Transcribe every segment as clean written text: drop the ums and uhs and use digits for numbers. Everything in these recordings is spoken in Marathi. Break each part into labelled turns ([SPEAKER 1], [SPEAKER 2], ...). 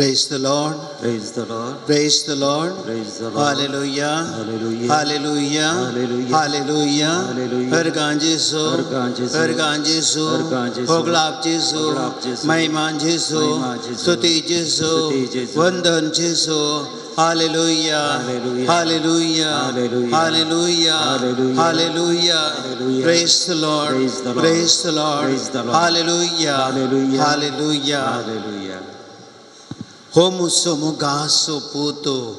[SPEAKER 1] Praise the Lord.
[SPEAKER 2] Praise the Lord.
[SPEAKER 1] Praise the Lord.
[SPEAKER 2] Praise the Lord.
[SPEAKER 1] Hallelujah.
[SPEAKER 2] Hallelujah.
[SPEAKER 1] Hallelujah.
[SPEAKER 2] Hallelujah.
[SPEAKER 1] Hallelujah.
[SPEAKER 2] Hallelujah.
[SPEAKER 1] Ergan Jesu.
[SPEAKER 2] Ergan Jesu.
[SPEAKER 1] Ergan Jesu.
[SPEAKER 2] Ergan Jesu.
[SPEAKER 1] Hoglap Jesu.
[SPEAKER 2] Hoglap Jesu.
[SPEAKER 1] Maiman Jesu.
[SPEAKER 2] Maiman Jesu.
[SPEAKER 1] Stuti Jesu.
[SPEAKER 2] Stuti Jesu.
[SPEAKER 1] Vandan Jesu. Hallelujah.
[SPEAKER 2] Hallelujah.
[SPEAKER 1] Hallelujah.
[SPEAKER 2] Hallelujah.
[SPEAKER 1] Hallelujah.
[SPEAKER 2] Hallelujah.
[SPEAKER 1] Hallelujah.
[SPEAKER 2] Hallelujah.
[SPEAKER 1] Praise the Lord.
[SPEAKER 2] Praise the Lord.
[SPEAKER 1] Praise the Lord.
[SPEAKER 2] Praise the Lord.
[SPEAKER 1] Hallelujah.
[SPEAKER 2] Hallelujah.
[SPEAKER 1] Hallelujah.
[SPEAKER 2] Hallelujah.
[SPEAKER 1] Homuso mugaso puto.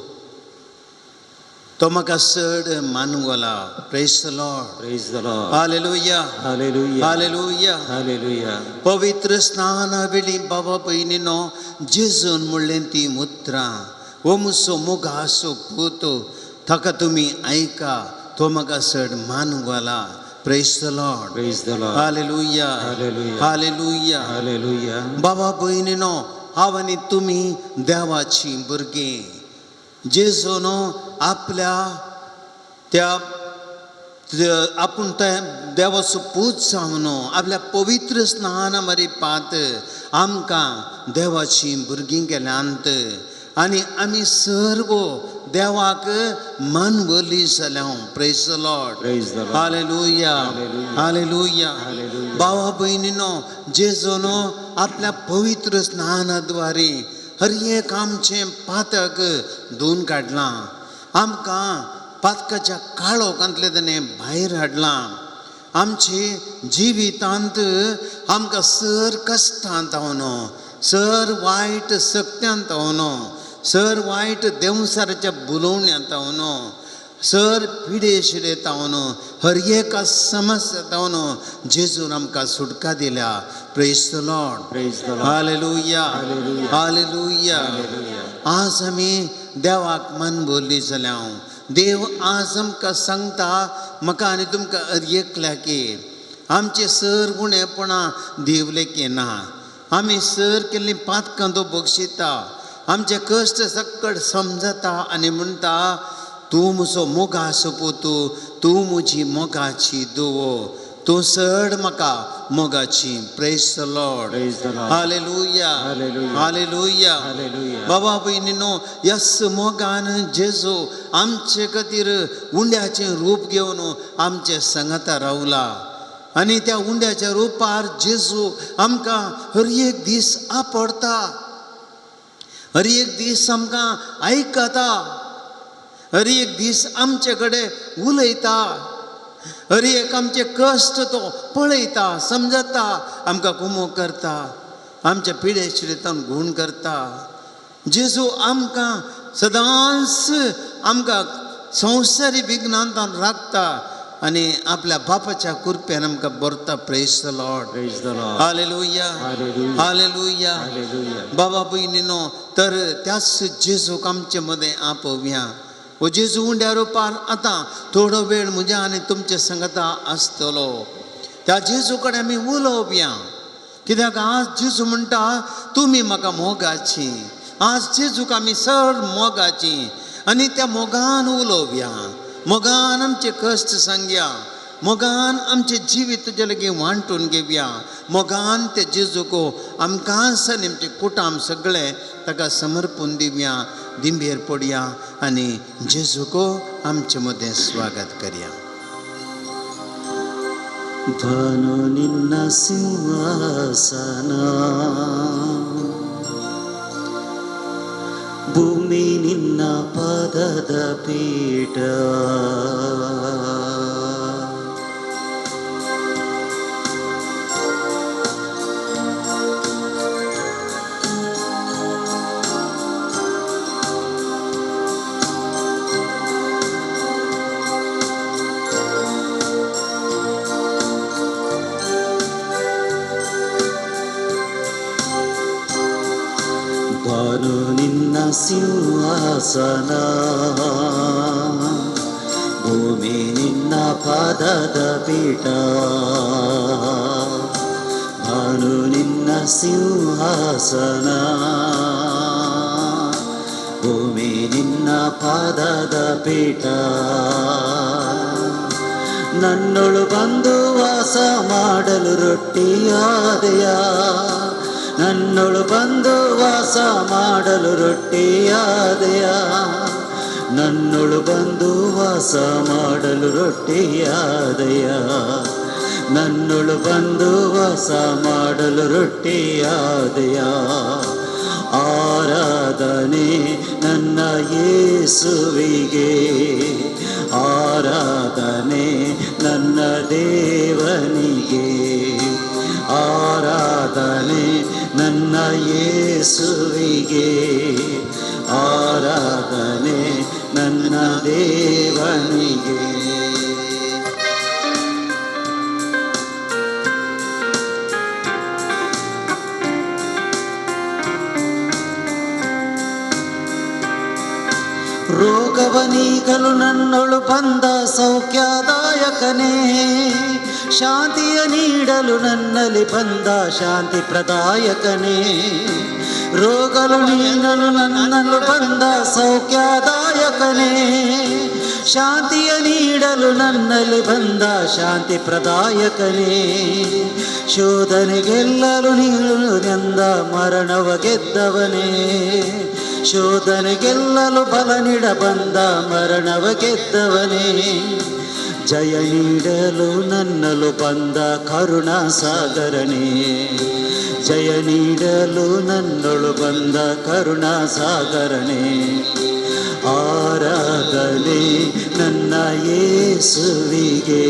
[SPEAKER 1] Tomakaserd manuala. Praise the Lord.
[SPEAKER 2] Praise the Lord.
[SPEAKER 1] Hallelujah.
[SPEAKER 2] Hallelujah.
[SPEAKER 1] Hallelujah.
[SPEAKER 2] Hallelujah.
[SPEAKER 1] Pavitra snana vili baba painino Jesun mullenti mutra. Homuso mugaso puto. Takatumi aika. Tomakaserd manuala. Praise the Lord.
[SPEAKER 2] Praise the Lord.
[SPEAKER 1] Hallelujah.
[SPEAKER 2] Hallelujah.
[SPEAKER 1] Hallelujah.
[SPEAKER 2] Hallelujah.
[SPEAKER 1] Baba painino. आवनी तुम्ही देवाची बुरगे जेजोनो आपल्या त्या आपण त्या देवाचं पूज जावनो आपल्या पवित्र स्नानामरी पात आमकां देवाची बुरगीं केल्यांत आनी आमी सर्व देवाक मन बोली जाल्या praise the Lord hallelujah hallelujah भावा भयणीनो जेजोनो आपल्या पवित्र स्नानाद्वारे हर एक आमचें पातक धुवन काडलां आमकां पातकाच्या काळोखांतले ताणें भायर हाडलां आमचे जिवितांत आमकां सर कश्टांत हावनो सर वायट सक्त्यांत हावनो सर वायट देवसाराच्या बुलोवण्यांत हावनो सर पिडे शिडेत हावनो हर एका समस्येंत हावनो जेजून आमकां सुटका दिल्या praise the Lord hallelujah hallelujah आज आमी देवाक मन बोल्ली जाल्या देव आज आमकां सांगता म्हाका आनी तुमकां एकल्या की आमचे सर गुणेपणां देवलेके ना आमी सर केल्लीं पातकां तो बक्षिता आमचे कश्ट सक्कड समजता आनी म्हणटा तूं म्हजो मोगाचो पोतू तूं म्हजी मोगाची दुवो तूं चड म्हाका मोगाची praise the Lord hallelujah hallelujah बाबा भयणीनो ह्या मोगान जेजू आमचे खातीर उंड्याचें रूप घेवन आमचे संगता रावला आनी त्या उंड्याच्या रुपार जेजू आमकां हर एक दीस आपडटा हर एक दीस आमकां आयकता हर एक दीस आमचे कडेन उलयता हर एक आमचे कश्ट तो पळयता समजता आमकां कुमो करता आमच्या पिडे शिडेतान गूण करता जेजू आमकां सदांच आमकां संवसारी विघ्नांतान राखता आनी आपल्या बापाच्या कृपेन आमकां बरता praise the Lord hallelujah hallelujah बाबा भयणीनो तर त्याच जेजूक आमचे मदें आपोवया हो जेजू उंड्या रुपार आतां थोडो वेळ म्हज्या आनी तुमचे संगता आसतलो त्या जेजू कडेन आमी उलोवया कित्याक आज जेजू म्हणटा तुमी म्हाका मोगाची आज जेजूक आमी चड मोगाची आनी त्या मोगान उलोवया मोगान आमचे कश्ट सांगया मोगान आमचे जिवीत तुजे लागीं वांटून घेवया मोगान ते जेजूक आमकां आनी आमचे कुटाम सगळे ताका समर्पून दिवया दिंबेर पडया आनी जेजूक आमचे मदें स्वागत करया
[SPEAKER 2] भानु निन्न सिंहासन ಭೂಮಿ ನಿನ್ನ ಪಾದದ ಪೀಠ ಭಾನು ನಿನ್ನ ಸಿಂಹಾಸನ ಭೂಮಿ ನಿನ್ನ ಪಾದದ ಪೀಠ ಭಾನು ನಿನ್ನ ಸಿಂಹಾಸನ ಭೂಮಿ ನಿನ್ನ ಪಾದದ ಪೀಠ ನನ್ನೊಳು ಬಂದು ವಾಸ ಮಾಡಲು ರೊಟ್ಟಿಯಾದೆಯ ನನ್ನೊಳು ಬಂದು ವಾಸ ಮಾಡಲು ರೊಟ್ಟಿಯಾದೆಯ, ನನ್ನೊಳು ಬಂದು ವಾಸ ಮಾಡಲು ರೊಟ್ಟಿಯಾದೆಯ, ನನ್ನೊಳು ಬಂದು ವಾಸ ಮಾಡಲು ರೊಟ್ಟಿಯಾದೆಯ. ಆರಾಧನೆ ನನ್ನ ಯೇಸುವಿಗೆ, ಆರಾಧನೆ ನನ್ನ ದೇವನಿಗೆ, ಆರಾಧನೆ ನನ್ನ ಯೇಸುವಿಗೆ, ಆರಾಧನೆ ನನ್ನ ದೇವನಿಗೆ. ರೋಗವನೀಗಲು ನನ್ನೊಳು ಬಂದ ಸೌಖ್ಯದಾಯಕನೇ, ಶಾಂತಿಯ ನೀಡಲು ನನ್ನಲ್ಲಿ ಬಂದ ಶಾಂತಿ ಪ್ರದಾಯಕನೇ. ರೋಗಲು ನೀಡಲು ನನ್ನನ್ನು ಬಂದ ಸೌಖ್ಯದಾಯಕನೇ, ಶಾಂತಿಯ ನೀಡಲು ನನ್ನಲ್ಲಿ ಬಂದ ಶಾಂತಿ ಪ್ರದಾಯಕನೇ. ಶೋಧನೆ ಗೆಲ್ಲಲು ನೀಡಲು ಎಂದ ಮರಣವ ಗೆದ್ದವನೇ, ಶೋಧನೆ ಗೆಲ್ಲಲು ಬಲ ನೀಡ ಬಂದ ಮರಣವ ಗೆದ್ದವನೇ. ಜಯ ನೀಡಲು ನನ್ನಲು ಬಂದ ಕರುಣಾ ಸಾಗರನೇ, ಜಯ ನೀಡಲು ನನ್ನೊಳು ಬಂದ ಕರುಣಾ ಸಾಗರನೇ. ಆರಾಧನೆ ನನ್ನ ಯೇಸುವಿಗೆ,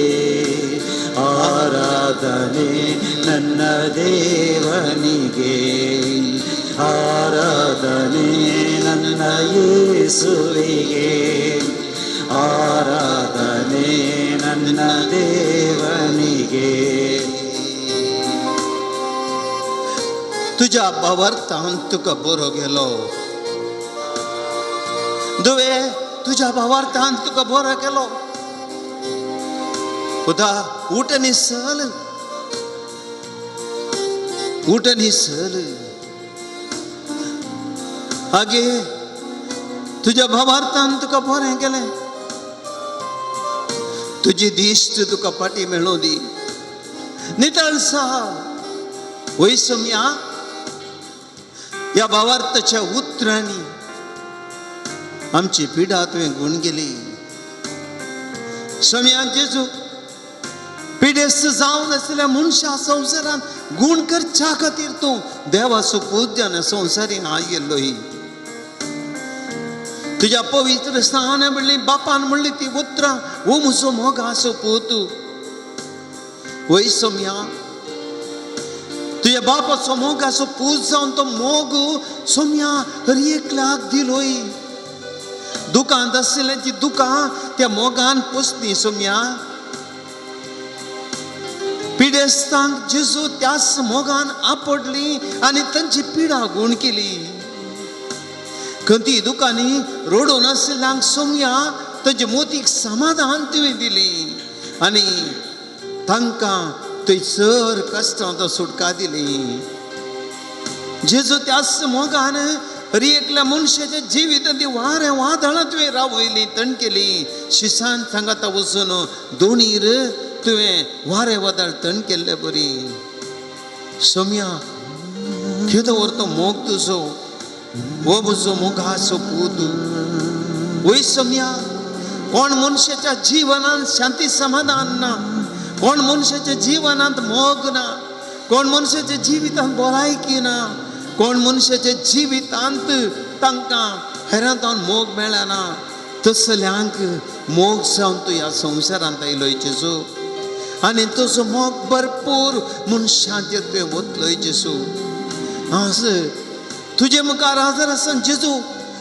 [SPEAKER 2] ಆರಾಧನೆ ನನ್ನ ದೇವನಿಗೆ, ಆರಾಧನೆ ನನ್ನ ಯೇಸುವಿಗೆ, ಆರಾಧನೆ ನನ್ನ ದೇವನಿಗೆ.
[SPEAKER 1] तुझ्या भावार्थान तुका बरो गेलो, दुवे तुझ्या भावार्थान तुका बरो केलो. खुदा उठनी सल, उठनी सल. हागे तुझ्या भावार्थान तुका बरें केलें, तुझी दिश्ट तुका पाटी मेळो दी. नितळसा वय सम्या या भावार्थाच्या उतरांनी आमची पिडा तुवें गुण गेली. सम्या जेजू पिडेस्त जावन आसलेल्या मनशा संवसारान गुण करच्या खातीर तूं देवाचो पूज्यान संवसारीन आयिल्लोय. तुझ्या पवित्र स्थान म्हणली बापान म्हणली ती उतरां, वो म्हजो मोगाचो पूत. वय सम्या तुझ्या बापाचो मोगाचो पूत जावन तो मोग सोम्या हर एकल्याक दिलोय. दुकांत आसलें ती दुकां त्या मोगान पुसली सोम्या. पिडेस्तांक जेजू त्याच मोगान आपडली आनी तांची पिडा गुण केली. खंती दुकानी रोडून आसल्यांक सोम्या तांचे मोतीक समाधान तुवें दिली आनी तांकां थंयसर कश्टांचो सुटका दिली. जेजू त्याच मोगान हर एकल्या मनशाच्या जिवितांत ती वारें वादळां तुवें रावयली, तण केली. शिसान सांगाता वचून दोनीर तुवें वारें वादळ तण केल्ले बरी. सोम्या केदो व्हरतो मोग तुजो, वो म्हजो मोगाचो पूत. वय सोम्या कोण मनशाच्या जिवनांत शांती समाधान ना, कोण मनशाच्या जिवनांत मोग ना, कोण मनशाच्या जिवितांत भलायकी ना, कोण मनशाच्या जिवितांत तांकां हेरांतावन मोग मेळना, तसल्यांक मोग जावन तूं ह्या संवसारांत आयलोय जेजू. आनी तुजो मोग भरपूर मनशांचेर तुवें ओतलोय जेजू. आज तुजे मुखार आदार आसा जेजू.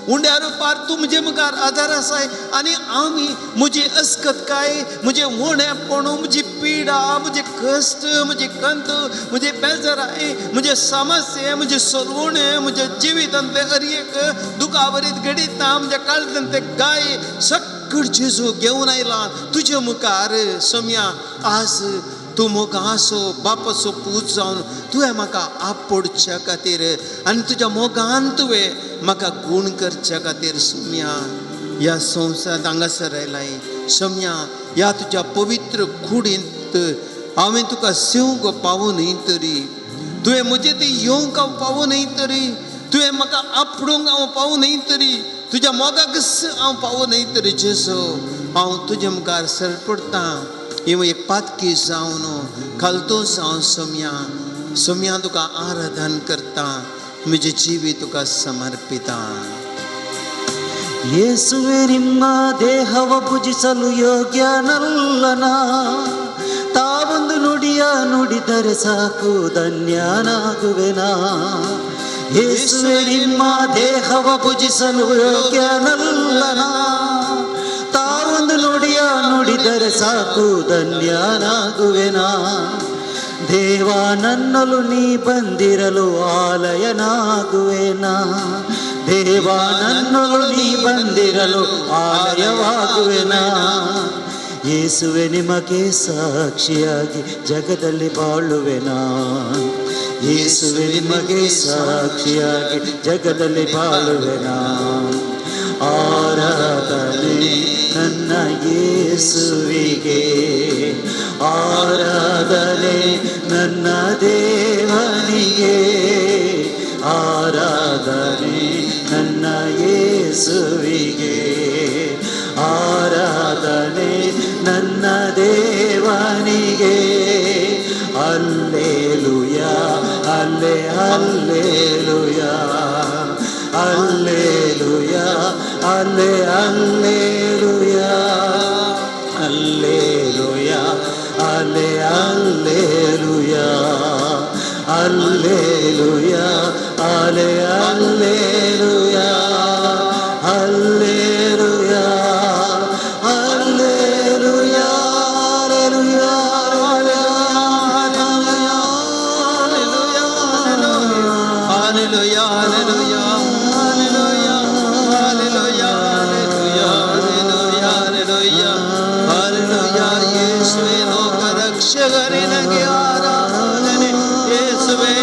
[SPEAKER 1] उंड्या रुपार तूं म्हजे मुखार आदार आसाय आनी आमी म्हजी अस्कतकाय, म्हजें मोणेपणू, म्हजी पिडा, म्हजे कश्ट, म्हजी कंत, म्हजे बेजाराय, म्हजे समस्ये, म्हजे सरवणे, म्हज्या जिवितांतले हर एक दुखावरीत घडिता, म्हज्या काळजांतले गाय सक्कड जेजू घेवन आयला तुजे मुखार. सोम्या आज तूं मोगाचो बापाचो पूत जावन तुवें म्हाका आपडच्या खातीर आनी तुज्या मोगान तुवें म्हाका गुण करच्या खातीर सोम्या ह्या संवसारांत हांगासर आयलाय. सोम्या ह्या तुज्या पवित्र कुडींत हांवें तुका सेवंक पावूनय तरी तुवें मुझे ती येवंक हांव पावूं न्ही तरी, तुवें म्हाका आपडूंक हांव पावूं न्ही तरी, तुज्या मोगाकच हांव पावूं न्ही तरी जेजू हांव तुजे मुखार सरपडटां. हिंव एक पातकी जावन खालतूस हांव सोम्या तुका आराधन करता, म्हजें जिवी तुका समर्पिता.
[SPEAKER 2] ಯೇಸುವೆ ನಿಮ್ಮ ದೇಹವ ಭುಜಿಸಲು ಯೋಗ್ಯನಲ್ಲನ, ತಾವೊಂದು ನುಡಿಯ ನುಡಿದರೆ ಸಾಕು ಧನ್ಯನಾಗುವೆನಾ. ಯೇಸುವೆ ನಿಮ್ಮ ದೇಹವ ಭುಜಿಸಲು ಯೋಗ್ಯನಲ್ಲನ, ತಾವೊಂದು ನುಡಿಯ ನುಡಿದರೆ ಸಾಕು ಧನ್ಯನಾಗುವೆನಾ. ದೇವ ನನ್ನಲು ನೀ ಬಂದಿರಲು ಆಲಯನಾಗುವೆನಾ, ದೇವ ನನ್ನಲು ನೀ ಬಂದಿರಲು ಆಲಯವಾಗುವೆನಾ. ಯೇಸುವೆ ನಿಮಗೆ ಸಾಕ್ಷಿಯಾಗಿ ಜಗದಲ್ಲಿ ಬಾಳುವೆನಾ, ಯೇಸುವೆ ನಿಮಗೆ ಸಾಕ್ಷಿಯಾಗಿ ಜಗದಲ್ಲಿ ಬಾಳುವೆನಾ. ಆರಾಧನೆ ನನ್ನ ಯೇಸುವಿಗೆ, ಆರಾಧನೆ ನನ್ನ ದೇವನಿಗೆ, ಆರಾಧನೆ ನನ್ನ ಯೇಸುವಿಗೆ, ಆರಾಧನೆ ನನ್ನ ದೇವನಿಗೆ. ಹಲ್ಲೆಲೂಯಾ ಹಲ್ಲೆ ಹಲ್ಲೆಲೂಯಾ, ಹಲ್ಲೆಲೂಯಾ ಹಲ್ಲೆ ಹಲ್ಲೆಲೂಯಾ, ಹಲ್ಲೆಲೂಯಾ ಹಲ್ಲೆ ಹಲ್ಲೆಲೂಯಾ, ಹಲ್ಲೆಲೂಯಾ ಹಲ್ಲೆ hallelujah, hallelujah hallelujah
[SPEAKER 1] Hallelujah, hallelujah, hallelujah, hallelujah, hallelujah, hallelujah, hallelujah. ಯೇಸುವೇ ಲೋಕ ರಕ್ಷಕನಿಗೆ ಆರಾಧನೆ, ಯೇಸುವೇ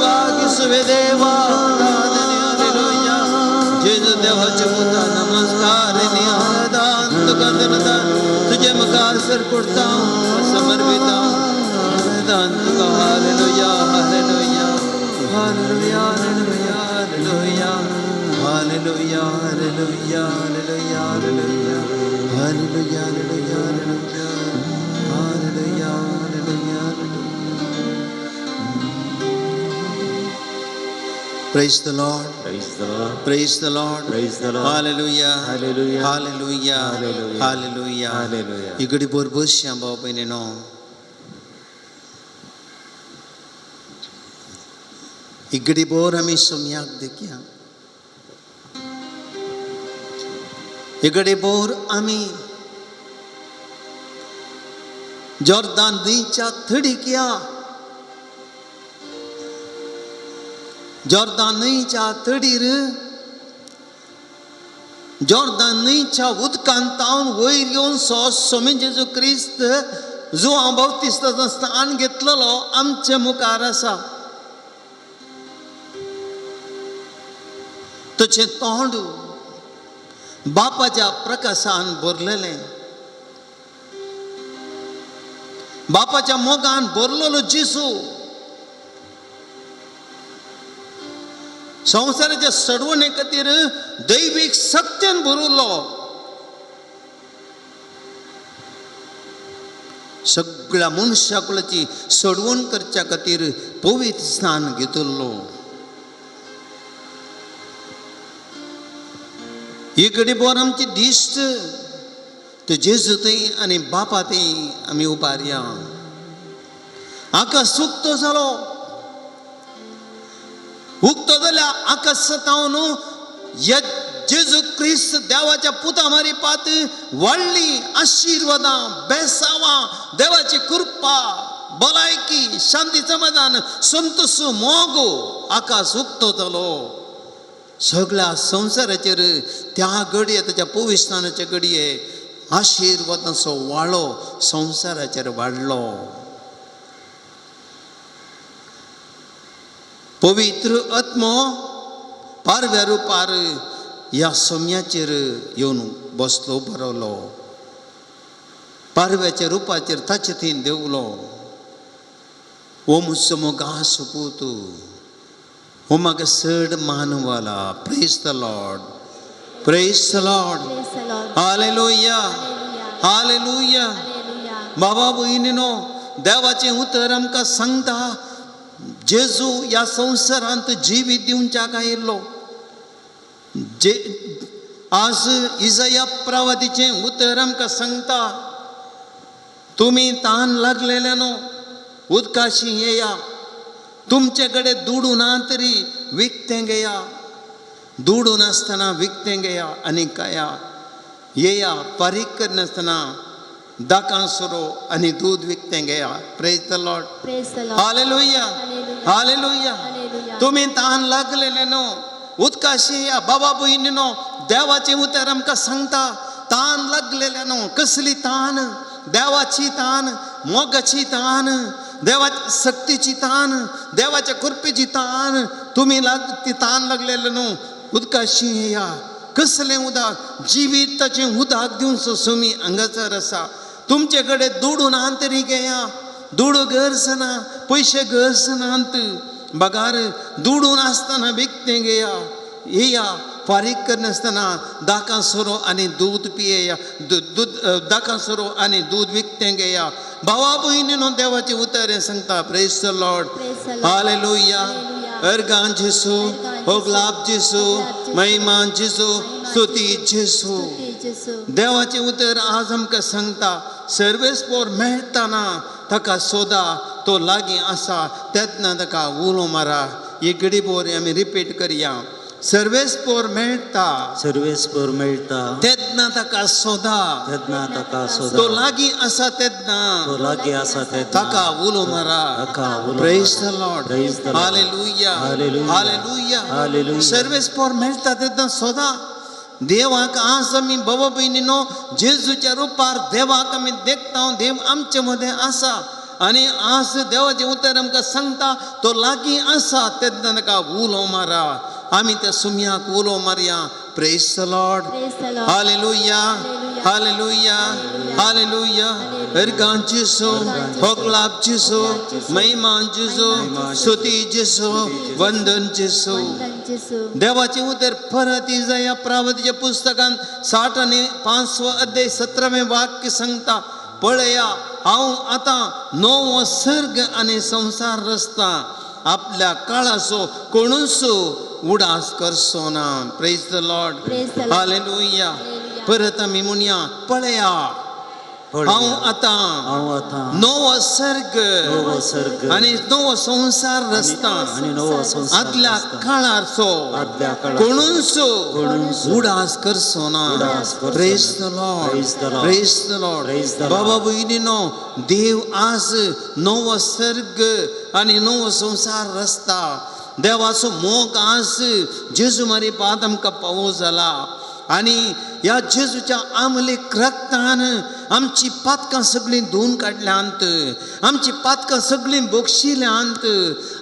[SPEAKER 1] ಭಾಗಿಸುವೆ ದೇವ ಆರಾಧನೆ. hallelujah. जेजू देवाचे पुता नमस्कार आणि आराधन तुका देता, तुझे मुखार सरपडता समर्पिता आराधन तुका. hallelujah, hallelujah, hallelujah, hallelujah, hallelujah, hallelujah, hallelujah, hallelujah, hallelujah, hallelujah, hallelujah, hallelujah, hallelujah, hallelujah. Praise the Lord.
[SPEAKER 2] Praise the Lord.
[SPEAKER 1] Praise the Lord.
[SPEAKER 2] Praise the Lord.
[SPEAKER 1] Hallelujah.
[SPEAKER 2] Hallelujah.
[SPEAKER 1] Hallelujah.
[SPEAKER 2] Hallelujah.
[SPEAKER 1] Hallelujah.
[SPEAKER 2] Hallelujah.
[SPEAKER 1] इगड़ी बोर बोस श्याम बाबा पे नो इगड़ी बोर हमें सुम्याक देखिया, इगड़ी बोर हमें जॉर्दान नीचा थड़ी किया, जॉर्दानीच्या तडीर जॉर्दानीच्या उदकांतावन वयर येवन स्वामी जेजू क्रिस्त जो हांव बाप्तिस्ताचो स्थान घेतलेलो आमच्या मुखार आसा. ताचें तोंड बापाच्या प्रकाशान भरलेलें, बापाच्या मोगान भरलेलो जेजू संवसाराच्या सडवणे खातीर दैवीक शक्तीन भरिल्लो. सगळ्या मनशाकुलाची सडवण करच्या खातीर पवित्र स्नान घेतिल्लो. ही घडी बोर आमची दिश्ट ते जेजू थंय आनी बापा थंय आमी उबारया. आकाश उक्तो जालो, उक्तो जाल्यार आकाश सतावन या जेजू क्रिस्त देवाच्या पुता मारी पात व्हडली आशिर्वादां बेसावां देवाची कृपा भलायकी शांती समाधान संतोष मोगो आकाश उक्तो जालो. सगळ्या संवसाराचेर त्या घडये ताच्या पवित्राच्या घडये आशिर्वादाचो वाळो संवसाराचेर वाडलो. पवित्र आत्मो पारव्या रुपार ह्या सोम्याचेर येवन बसलो बरवलो. पारव्याच्या रुपाचेर ताचे थंय देवलो. O musumoga suputu. O magaserd manuvala. Praise the Lord. Praise the Lord.
[SPEAKER 3] Praise the Lord.
[SPEAKER 1] Hallelujah.
[SPEAKER 3] Hallelujah.
[SPEAKER 1] Hallelujah.
[SPEAKER 3] Hallelujah.
[SPEAKER 1] बाबा बहिणीनो देवाचे उतर आमकां सांगता जेजू या संवसारांत जिवीत दिवच्या काय येयल्लो जे आज इजाया प्रवादीचे उतर आमकां सांगता तुम्ही तान लागलेल्यानो उदकाशी येया तुमचे कडेन दुडून तरी विकतें घेया दुडून आसतना विकतें घेया आनी काया येया फारीक करनासतना दाकां सुरो आनी दूद विकतें घेया praise the Lord
[SPEAKER 3] Praise the Lord.
[SPEAKER 1] Hallelujah
[SPEAKER 3] Hallelujah.
[SPEAKER 1] Hallelujah
[SPEAKER 3] Hallelujah.
[SPEAKER 1] तुम्ही तान लागलेले न्हू उदकाशी या बाबा भयणीनो देवाचे उतर आमकां सांगता तान लागलेले न्हू कसली तान देवाची तान मोगाची तान देवाच्या सक्तीची तान देवाच्या कृपेची तान तुम्ही ती तान लागलेले न्हू उदकाशी या कसलें उदक जिविताचें उदक दिवचो सुमी हांगासर आसा तुमचे कडेन दुडून तरी घेया दुडू गरज ना पयशे गरज नात बगार दुडून आसतना विकतें घेया येया फारीक करनासतना दाकां सोरो आनी दूद पियेया दूद दाकां सोरो आनी दूद विकतें घेया भावा भयणीनो देवाचें उतर हें सांगता praise the Lord
[SPEAKER 3] Praise the Lord.
[SPEAKER 1] Hallelujah
[SPEAKER 3] Hallelujah.
[SPEAKER 1] अर्गां Jesu होगलाब जेसू महिमान जेसू स्तुती जेसू
[SPEAKER 3] स्तुती जेसू.
[SPEAKER 1] देवाचें उतर आज आमकां सांगता सर्वेस्पोर मेळटाना ताका सोदा तो लागीं आसा तेन्ना ताका उलो मारा ही घडी बोर आमी रिपीट करया सर्वेस्पोर मेळटा
[SPEAKER 2] सर्वेस्पर मेळटा
[SPEAKER 1] तेन्ना ताका सोदा
[SPEAKER 2] तेन्ना ताका
[SPEAKER 1] तो
[SPEAKER 2] सोदा
[SPEAKER 1] लागीं आसा तेन्ना
[SPEAKER 2] तो लागीं आसा
[SPEAKER 1] ताका
[SPEAKER 2] तेन्ना
[SPEAKER 1] उलो मारा
[SPEAKER 2] ताका उलो
[SPEAKER 1] प्रेज द
[SPEAKER 2] मारा.
[SPEAKER 1] Lord
[SPEAKER 2] Praise the Lord.
[SPEAKER 1] Hallelujah
[SPEAKER 2] Hallelujah.
[SPEAKER 1] Hallelujah
[SPEAKER 2] Hallelujah.
[SPEAKER 1] सर्वेस्पोर मेळटा तेन्ना सोदा देवाक आज आमी बाबा भयणीनो जेजूच्या रुपार देवाक आमी देखता देव आमचे मदें आसा आनी आज देवाचें उतर आमकां सांगता तो लागीं आसा तेन्ना ताका उलो मारा आमी त्या सुमयाक उलो मारया praise the Lord
[SPEAKER 3] Praise the Lord.
[SPEAKER 1] Hallelujah hallelujah hallelujah अर्गां जेसू होगलाब जेसू महिमान जेसू स्तुती जेसू वंदन जेसू
[SPEAKER 3] वंदन जेसू.
[SPEAKER 1] देवाचे उतर परत इजाया प्रवादीच्या पुस्तकान 60 आणि 5 अध्याय 17वें वाक्य सांगता पळया हांव आतां नवो सर्ग आनी संसार रचता आपल्या काळाचो कोणूच उडास करचो ना praise the Lord
[SPEAKER 3] Praise the Lord.
[SPEAKER 1] Hallelujah
[SPEAKER 3] Hallelujah.
[SPEAKER 1] परत आमी म्हणया पळया हांव आतां
[SPEAKER 2] हांव आतां
[SPEAKER 1] नवो सर्ग
[SPEAKER 2] नवो सर्ग
[SPEAKER 1] आनी नवो संसार रचता
[SPEAKER 2] आनी नवो संसार
[SPEAKER 1] आदल्या
[SPEAKER 2] रचता.
[SPEAKER 1] काळाचो
[SPEAKER 2] आदल्या काळाचो
[SPEAKER 1] कोणूच उडास करचो ना
[SPEAKER 2] उडास करचो
[SPEAKER 1] प्रेज
[SPEAKER 2] ना.
[SPEAKER 1] The Lord
[SPEAKER 2] Praise the Lord.
[SPEAKER 1] Praise the Lord
[SPEAKER 2] Praise the Lord.
[SPEAKER 1] बाबा भयणीनो देव आज नवो सर्ग आनी नवो संसार रचता देवाचो मोग आज जेजू मारी पाद आमकां पावूं जाला आनी ह्या जेजूच्या आमलेक रक्तान आमची पातकां सगळीं धुवन काडल्यांत आमची पातकां सगळीं बक्षिल्यांत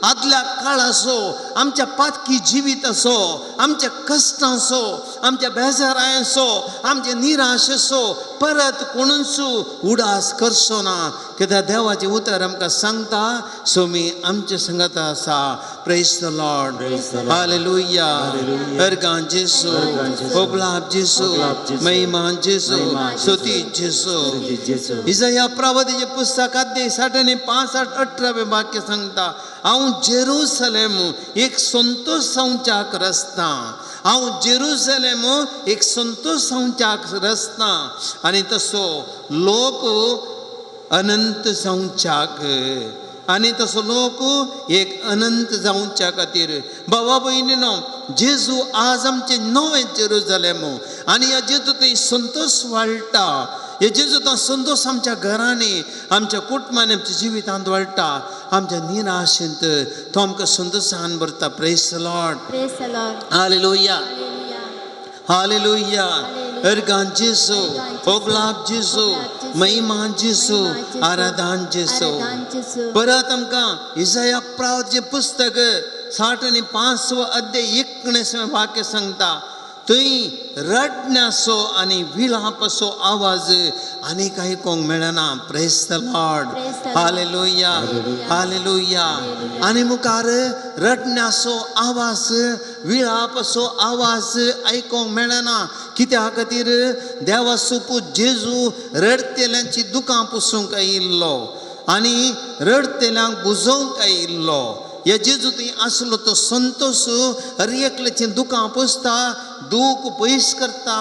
[SPEAKER 1] आदल्या काळाचो आमच्या पातकी जिवीत असो आमच्या कश्टांचो आमच्या बेजारांचो आमच्या निराशेचो परत कोणूच उडास करचो ना कित्याक देवाचें उतर आमकां सांगता सोमी आमच्या संगत आसा praise the Lord
[SPEAKER 2] Praise the Lord.
[SPEAKER 1] Hallelujah
[SPEAKER 2] Hallelujah.
[SPEAKER 1] अर्गां Jesu होगलाब जेसू महिमान जेसू स्तुती जेसू
[SPEAKER 2] स्तुती जेसू.
[SPEAKER 1] इजाया प्रवादीचे पुस्तकात 60 आणि 65 18वें वाक्य सांगता हांव जेरुसलेम एक संतोष संचाक रचता हांव जेरुसलेम एक संतोष संचाक रचता आनी तसो लोक अनंत संचाक आनी तसो लोक एक अनंत जावच्या खातीर बाबा भयणीनो जेजू आज आमचे नवे जेरुसलेम आनी ह्या जेजूंत संतोष वाडटा हे जेजूंत संतोष आमच्या घरांनी आमच्या कुटुंबांनी आमच्या जिवितांत वाडटा आमच्या निराशेंत तो आमकां संतोशान भरता praise the Lord
[SPEAKER 3] Praise the Lord.
[SPEAKER 1] Hallelujah
[SPEAKER 3] Hallelujah.
[SPEAKER 1] Hallelujah
[SPEAKER 3] Hallelujah.
[SPEAKER 1] अर्गां Jesu होगलाब जेसू महिमान जेसू आराधन जेसू
[SPEAKER 3] आराधन जेसू.
[SPEAKER 1] परत आमकां इसाया प्रवादीचें पुस्तक 60 आणि 5 अध्याय 19वें वाक्य सांगता थंय रडण्याचो आनी विलापाचो आवाज आनी काही कोंक मेळना. Praise the Lord.
[SPEAKER 3] Praise the Lord.
[SPEAKER 1] Hallelujah hallelujah. आनी मुखार रडण्याचो आवाज विलापाचो आवाज आयकोंक मेळना. कित्या खातीर देवाचो पूत जेजू रडतेल्यांची दुकां पुसूंक आयिल्लो आनी रडतेल्यांक बुजोवंक आयिल्लो. हे जेजू थंय आसलो तो संतोष हर एकल्याचें दुकां पुसता, दूख पयस करता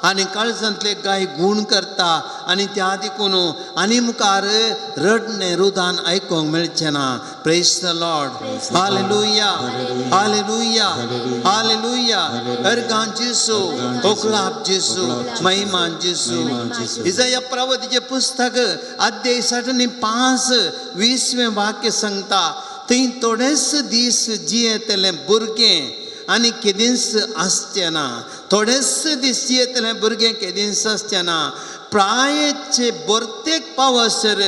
[SPEAKER 1] आनी काळजांतले गाय गूण करता. आनी त्या देखून आनी मुखार रडणें रुदान आयकोंक मेळचें ना. Praise the Lord. Hallelujah hallelujah hallelujah. अर्गां जेजू, ओगलाप जेजू, महिमान जेजू. इसाया प्रवादीचें पुस्तक अध्याय 5:20 वाक्य सांगता, थंय थोडेच दीस जियेतलें भुरगें आनी केदींच आसचें ना. थोडेच दीस जियेतलें भुरगें केदींच आसचें ना. प्रायेचे बर्तेक पावसर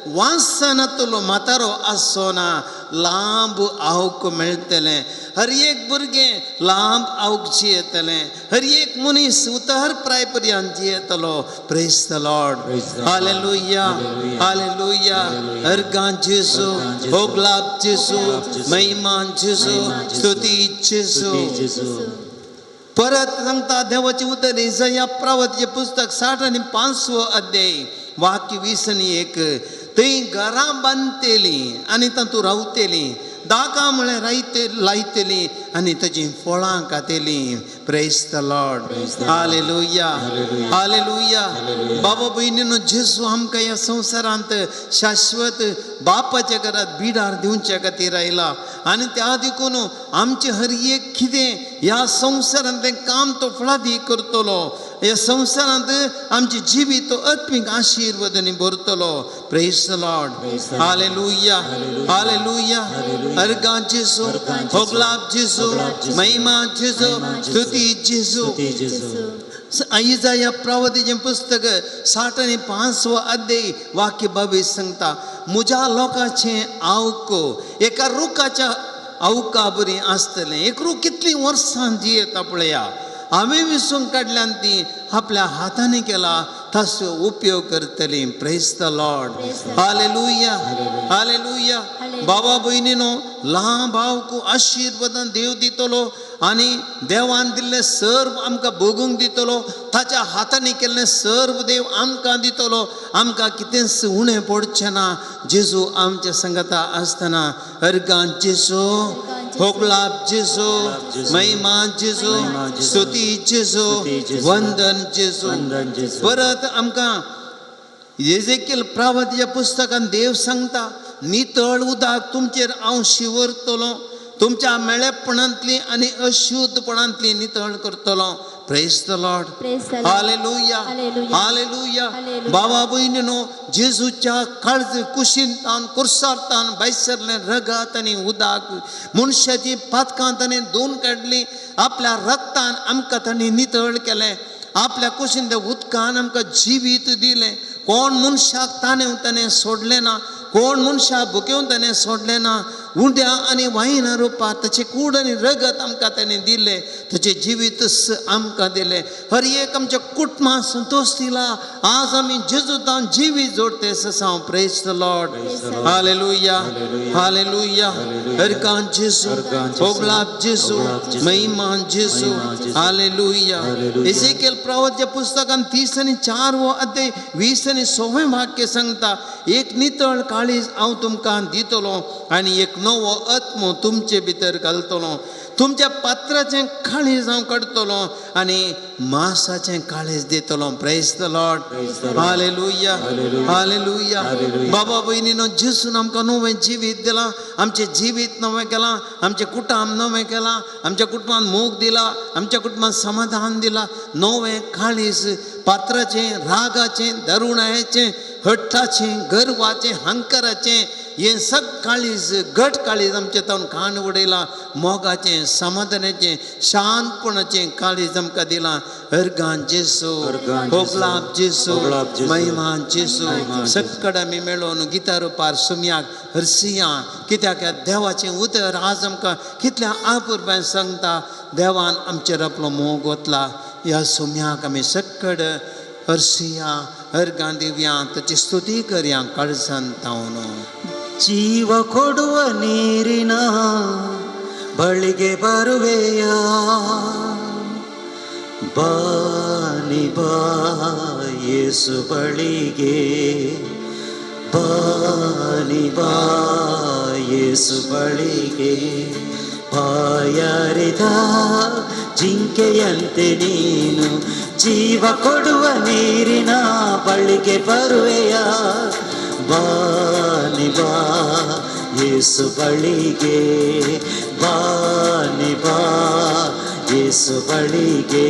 [SPEAKER 1] वासनातलो म्हातारो आसचो ना. लांब आवक मेळटलें. हर एक भुरगें लांब आवक जियेतलें. हर एक मनीस उतर प्राय पर्यंत जियेतलो. Praise the Lord. Hallelujah hallelujah. अर्गां जेजू, ओगलाप जेजू, महिमान जेजू, स्तुती जेजू. परत सांगता देवाची उतर इसाया प्रवादीचें पुस्तक 65 अध्याय वाक्य 21. थंय घरां बांदतेलीं आनी तातूंत रावतेलीं, दाकां म्हळ्यार लायतेलीं आनी ताची फळां खातेलीं. Praise the Lord. Hallelujah hallelujah. बाबा भयणीनो, जेजू आमकां ह्या संवसारांत शाश्वत बापाच्या घरांत बिडार दिवचे खातीर आयला. आनी त्या देखून आमचें हर एक कितें ह्या संवसारांतलें काम तो फळादी करतलो. ह्या संवसारांत आमचें जिवीत तो आत्मीक आशिर्वादांनी भरतलो. Praise the Lord. Hallelujah hallelujah. अर्गां जेजू, ओगलाप जेजू, महिमा जेजू, स्तुती जेजू. इसाया प्रवादीचें पुस्तक 65 अध्याय वाक्य 22 सांगता, म्हज्या लोकांचें आवको एका रुखाच्या आवका बरी आसतलें. एक रूख कितलीं वर्सां जियेता पळया. हांवें विसरून काडल्यान ती आपल्या हातांनी केला ताचो उपयोग करतली. Praise the Lord. Hallelujah hallelujah. बाबा भयणीनो, लांब आवकू आशिर्वादान देव दितलो आनी देवान दिल्लें सर्व आमकां भोगूंक दितलो. ताच्या हातांनी केल्लें सर्व देव आमकां दितलो. आमकां कितेंच उणें पडचें ना. जेजू आमच्या संगता आसतना. अर्गां जेजू, ओगलाप जेजू, महिमा जेजू, स्तुती जेजू, वंदन जेजू. परत आमकां एजेकियल प्रवादीच्या पुस्तकान देव सांगता, नितळ उदक तुमचेर हांव शिवरतलो, तुमच्या मेळेपणांतली आनी अशुद्धपणांतली नितळ करतलो. Praise the Lord. Hallelujah hallelujah. बाबा भयणीनो, जेजूच्या काळज कुशींतान कुर्सारतान भायसरलें रगत आनी उदक मनशाची पातकां ताणें धुवन काडलीं. आपल्या रक्तान आमकां ताणें नितळ केलें. आपल्या कुशींत उदकान आमकां जिवीत दिलें. कोण मनशाक ताणें सोडलें ना. कोण मनशाक भुकेवन ताणें सोडलें ना. उंड्या आनी वायना रुपार ताचें कूड आनी रगत आमकां ताणें दिलें. ताचें जिवीत आमकां दिलें. हर एक आमच्या कुटुंबाक संतोष दिला. आज आमी जेजूतान जिवीत जोडटे सांग. Praise the Lord. Hallelujah hallelujah. अर्गां जेजू, ओगलाप जेजू, महिमान जेजू. हालेलुया. एजेकियल प्रवादीच्या पुस्तकान 34 अध्याय 20 आनी 6 वाक्य सांगता, एक नितळ काळीज हांव तुमकां दितलो आनी एक नवो आत्मो तुमचे भितर घालतलो. तुमच्या पात्राचें काळीज हांव काडटलो आनी मांसाचें काळीज दितलो. Praise the Lord. Hallelujah hallelujah. बाबा भयणीनो, जेजून आमकां नवें जिवीत दिलां. आमचें जिवीत नवें केलां. आमचें कुटुंब नवें केलां. आमच्या कुटुंबान मोग दिला. आमच्या कुटुंबान समाधान दिलां. नवें काळीज पात्राचें, रागाचें, दारुणायेचें, हट्टाचें, गर्वाचें, हंकाराचें हे सग काळीज घट काळीज आमचे तावन खाण उडयलां मोगाचें समाधानाचें शांतपणाचें काळीज आमकां दिलां अर्गान जेसू
[SPEAKER 2] अर्गान
[SPEAKER 1] होगलाब जेसू
[SPEAKER 2] होगलाब जेसू,
[SPEAKER 1] महिमान जेसू
[SPEAKER 2] महिमान जेसू.
[SPEAKER 1] सक्कड आमी मेळोन गितार रुपार सुमयाक हरसिया कित्याक देवाचें उतर आज आमकां कितल्या आपुरबाय सांगता देवान आमचेर आपलो मोग ओतला ह्या सुमयाक आमी सक्कड हरसिया अर्गां दिवया ताची स्तुती करया काळजान तावन
[SPEAKER 2] ಜೀವ ಕೊಡುವ ನೀರಿನ ಬಳಿಗೆ ಬರುವೆಯ ಬಾನಿ ಬಾ ಯೇಸು ಬಳಿಗೆ ಬಾನಿ ಬಾ ಯೇಸು ಬಳಿಗೆ ಬಾಯಾರಿದ ಜಿಂಕೆಯಂತೆ ನೀನು ಜೀವ ಕೊಡುವ ನೀರಿನ ಬಳಿಗೆ ಬರುವೆಯ ಬಾನಿ ಬಾ ಯೇಸು ಬಳಿಗೆ ಬಾನಿ ಬಾ ಯೇಸು ಬಳಿಗೆ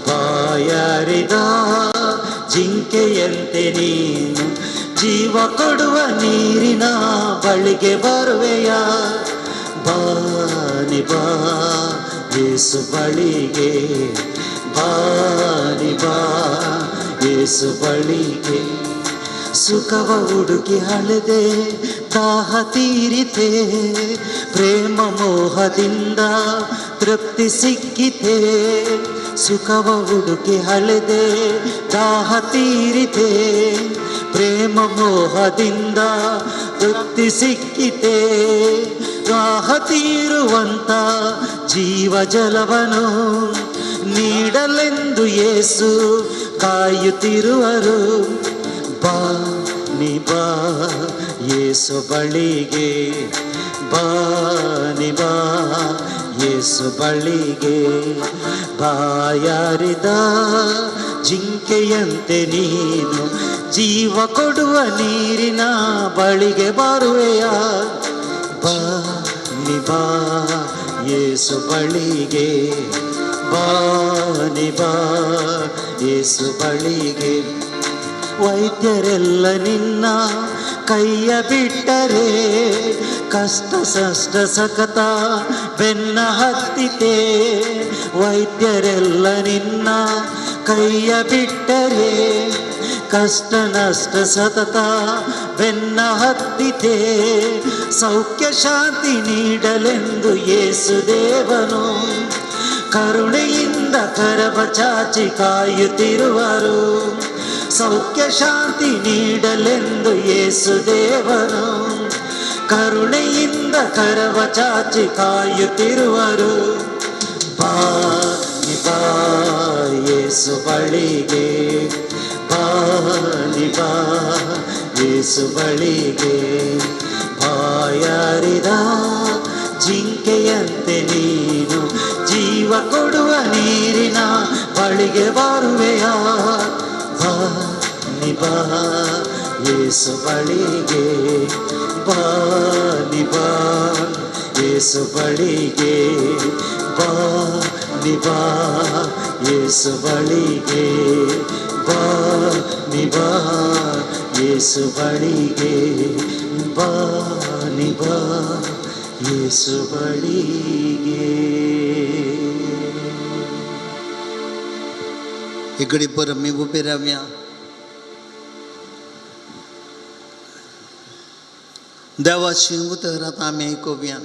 [SPEAKER 2] ಬಾಯಾರಿದ ಜಿಂಕೆಯಂತೆ ನೀನು ಜೀವ ಕೊಡುವ ನೀರಿನ ಬಳಿಗೆ ಬರುವೆಯ ಬಾನಿ ಬಾ ಯೇಸು ಬಳಿಗೆ ಬಾನಿ ಬಾ ಯೇಸು ಬಳಿಗೆ ಸುಖವ ಹುಡುಕಿ ಹಳೆದೆ ದಾಹ ತೀರಿತೆ ಪ್ರೇಮ ಮೋಹದಿಂದ ತೃಪ್ತಿ ಸಿಕ್ಕಿತೆ ಸುಖವ ಹುಡುಕಿ ಹಳೆದೆ ದಾಹ ತೀರಿತೆ ಪ್ರೇಮ ಮೋಹದಿಂದ ತೃಪ್ತಿ ಸಿಕ್ಕಿತೆ ದಾಹ ತೀರುವಂತ ಜೀವ ಜಲವನು ನೀಡಲೆಂದು ಯೇಸು ಕಾಯುತ್ತಿರುವರು ಬಾನಿ ಬಾ ಯೇಸು ಬಳಿಗೆ ಬಾನಿ ಬಾ ಯೇಸು ಬಳಿಗೆ ಬಾಯಾರಿದ ಜಿಂಕೆಯಂತೆ ನೀನು ಜೀವ ಕೊಡುವ ನೀರಿನ ಬಳಿಗೆ ಬರುವೆಯ ಬಾನಿ ಬಾ ಯೇಸು ಬಳಿಗೆ ಬಾನಿ ಬಾ ಯೇಸು ಬಳಿಗೆ ವೈದ್ಯರೆಲ್ಲ ನಿನ್ನ ಕೈಯ ಬಿಟ್ಟರೆ ಕಷ್ಟ ಸಷ್ಟ ಸಕತ ಬೆನ್ನ ಹತ್ತಿತೆ ವೈದ್ಯರೆಲ್ಲ ನಿನ್ನ ಕೈಯ ಬಿಟ್ಟರೆ ಕಷ್ಟ ನಷ್ಟ ಸತತ ಬೆನ್ನ ಹತ್ತಿತೆ ಸೌಖ್ಯ ಶಾಂತಿ ನೀಡಲೆಂದು ಯೇಸು ದೇವನು ಕರುಣೆಯಿಂದ ಕರವ ಚಾಚಿ ಕಾಯುತ್ತಿರುವರು ಸೌಖ್ಯ ಶಾಂತಿ ನೀಡಲೆಂದು ಯೇಸು ದೇವನು ಕರುಣೆಯಿಂದ ಕರವ ಚಾಚಿ ಕಾಯುತ್ತಿರುವರು ಬಾನಿ ಬಾ ಯೇಸು ಬಳಿಗೆ ಬಾನಿ ಬಾ ಯೇಸು ಬಳಿಗೆ ಬಾಯಾರಿದ ಜಿಂಕೆಯಂತೆ ನೀನು ಜೀವ ಕೊಡುವ ನೀರಿನ ಬಳಿಗೆ ಬರುವೆಯ ಬಾನಿ ಬಾ ಯೇಸು ಬಳಿಗೆ ಬಾನಿ ಬಾ ಯೇಸು ಬಳಿಗೆ ಬಾನಿ ಬಾ ಯೇಸು ಬಳಿಗೆ ಬಾನಿ ಬಾ ಯೇಸು ಬಳಿಗೆ ಬಾನಿ ಬಾ ಯೇಸು ಬಳಿಗೆ
[SPEAKER 1] इकडे पर मी उभे राहूया देवाची उतरात आम्ही ऐकूया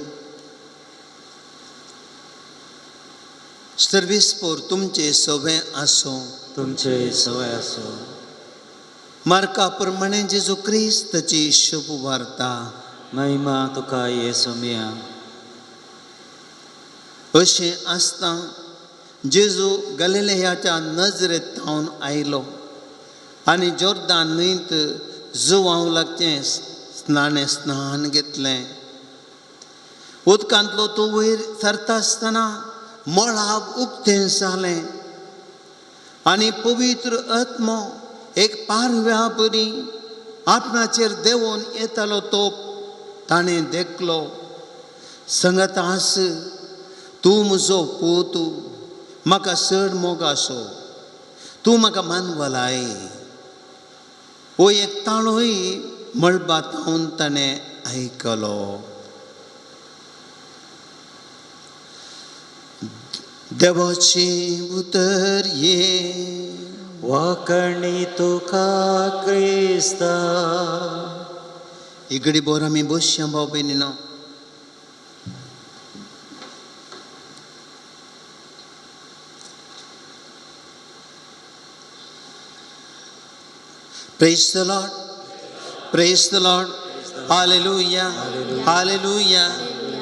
[SPEAKER 1] सर्वीस पोर तुमचे सवय असो
[SPEAKER 2] तुमचे सवय असो
[SPEAKER 1] मार्का प्रमाणे जेजू ख्रिस्ताची शुभ वार्ता
[SPEAKER 2] महिमा तुका येसुमिया
[SPEAKER 1] अशें आसता जेजू गलिलेयाच्या नजरेत थावन आयलो आनी जोर्दान न्हंयत जुवांवलाकचें स्नान घेतलें उदकांतलो तो वयर सरता आसतना मळाब उक्तें जालें आनी पवित्र आत्मो एक पारव्या परी आपणाचेर देंवोन येतालो तो ताणें देखलो सांगत आस तूं म्हजो पूत म्हाका चड मोगासो तूं म्हाका मानवलाय हो एक ताळोय मळबातावन ताणें आयकलो. देवाची उतर ये
[SPEAKER 2] वाकणी तुका क्रिस्ता.
[SPEAKER 1] इगडी बोर आमी बसया भाव भयणीनो. Praise the Lord. Praise the Lord. Hallelujah. Hallelujah.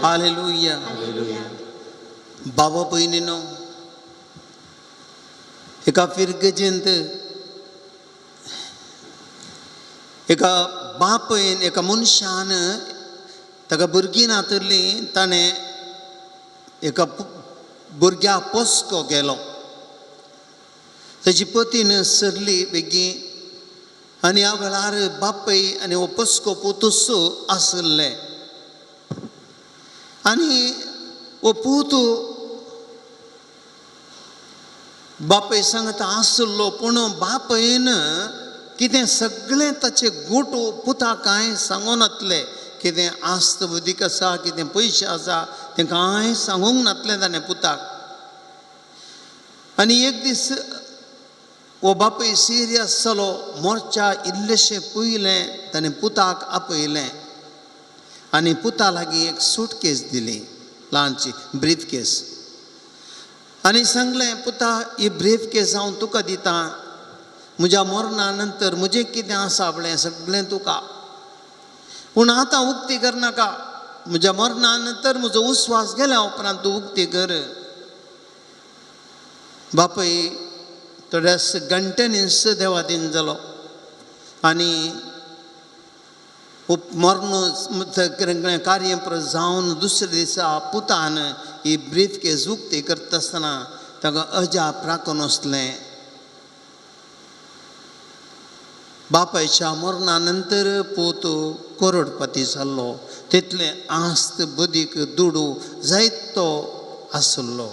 [SPEAKER 1] Hallelujah. बाबा भयणीनो, एका फिरगेजेंत एका बापयन एका मनशान ताका भुरगीं नातरलीं ताणें एका भुरग्याक पोसको केलो. ताची पतीन सरली बेगीन आनी ह्या वेळार बापय आनी हो पोसको पोतूस आसले. आनी हो पूत बापय सांगता आसलो, पूण बापयन कितें सगळें ताचें गोठ पुता कांय सांगूं नातलें. कितें आस्त वदीक आसा, कितें पयशे आसा तें कांय सांगूंक नातलें ताणें पुताक. आनी एक दीस हो बापूय सिरियस जालो. मोर्चा इल्लेशें पयलें ताणें पुताक आपयलें आनी पुता लागीं एक सूटकेस दिली, ल्हानशी ब्रीफ केस. आनी सांगलें, पुता ही ब्रीफ केस हांव तुका दितां. म्हज्या मरणा नंतर म्हजें कितें आसा आपलें सगळें तुका, पूण आतां उक्ती करनाका. म्हज्या मरणा नंतर म्हजो उस्वास गेल्या उपरांत तूं उक्ती कर. बापूय थोड्याच घंट्यांनी देवादीन जालो आनी मरण कार्य जावन दुसरे दिसा पुतान ही ब्रीफ केस उक्ती करता आसतना ताका अजाप राखून वचलें. बापायच्या मरणा नंतर पोत करोडपती जाल्लो. तितलें आस्त बदीक दुडू जायतो आसलो.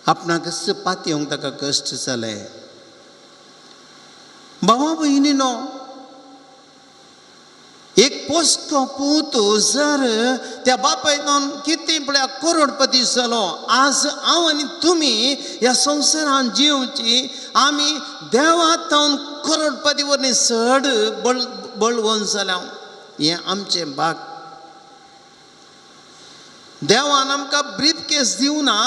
[SPEAKER 1] आपणाक पातयेवंक ताका कश्ट जाले. भावा भयणीनो, एक पोसको पूत जर त्या बापायन कितें पळय करोडपती जालो, आज हांव आनी तुमी ह्या संवसारान जिवची, आमी देवाक थावन करोडपती वरवीं चड बळवंत जाल्या. हें आमचें भाग. देवान आमकां ब्रीफ केस दिवना,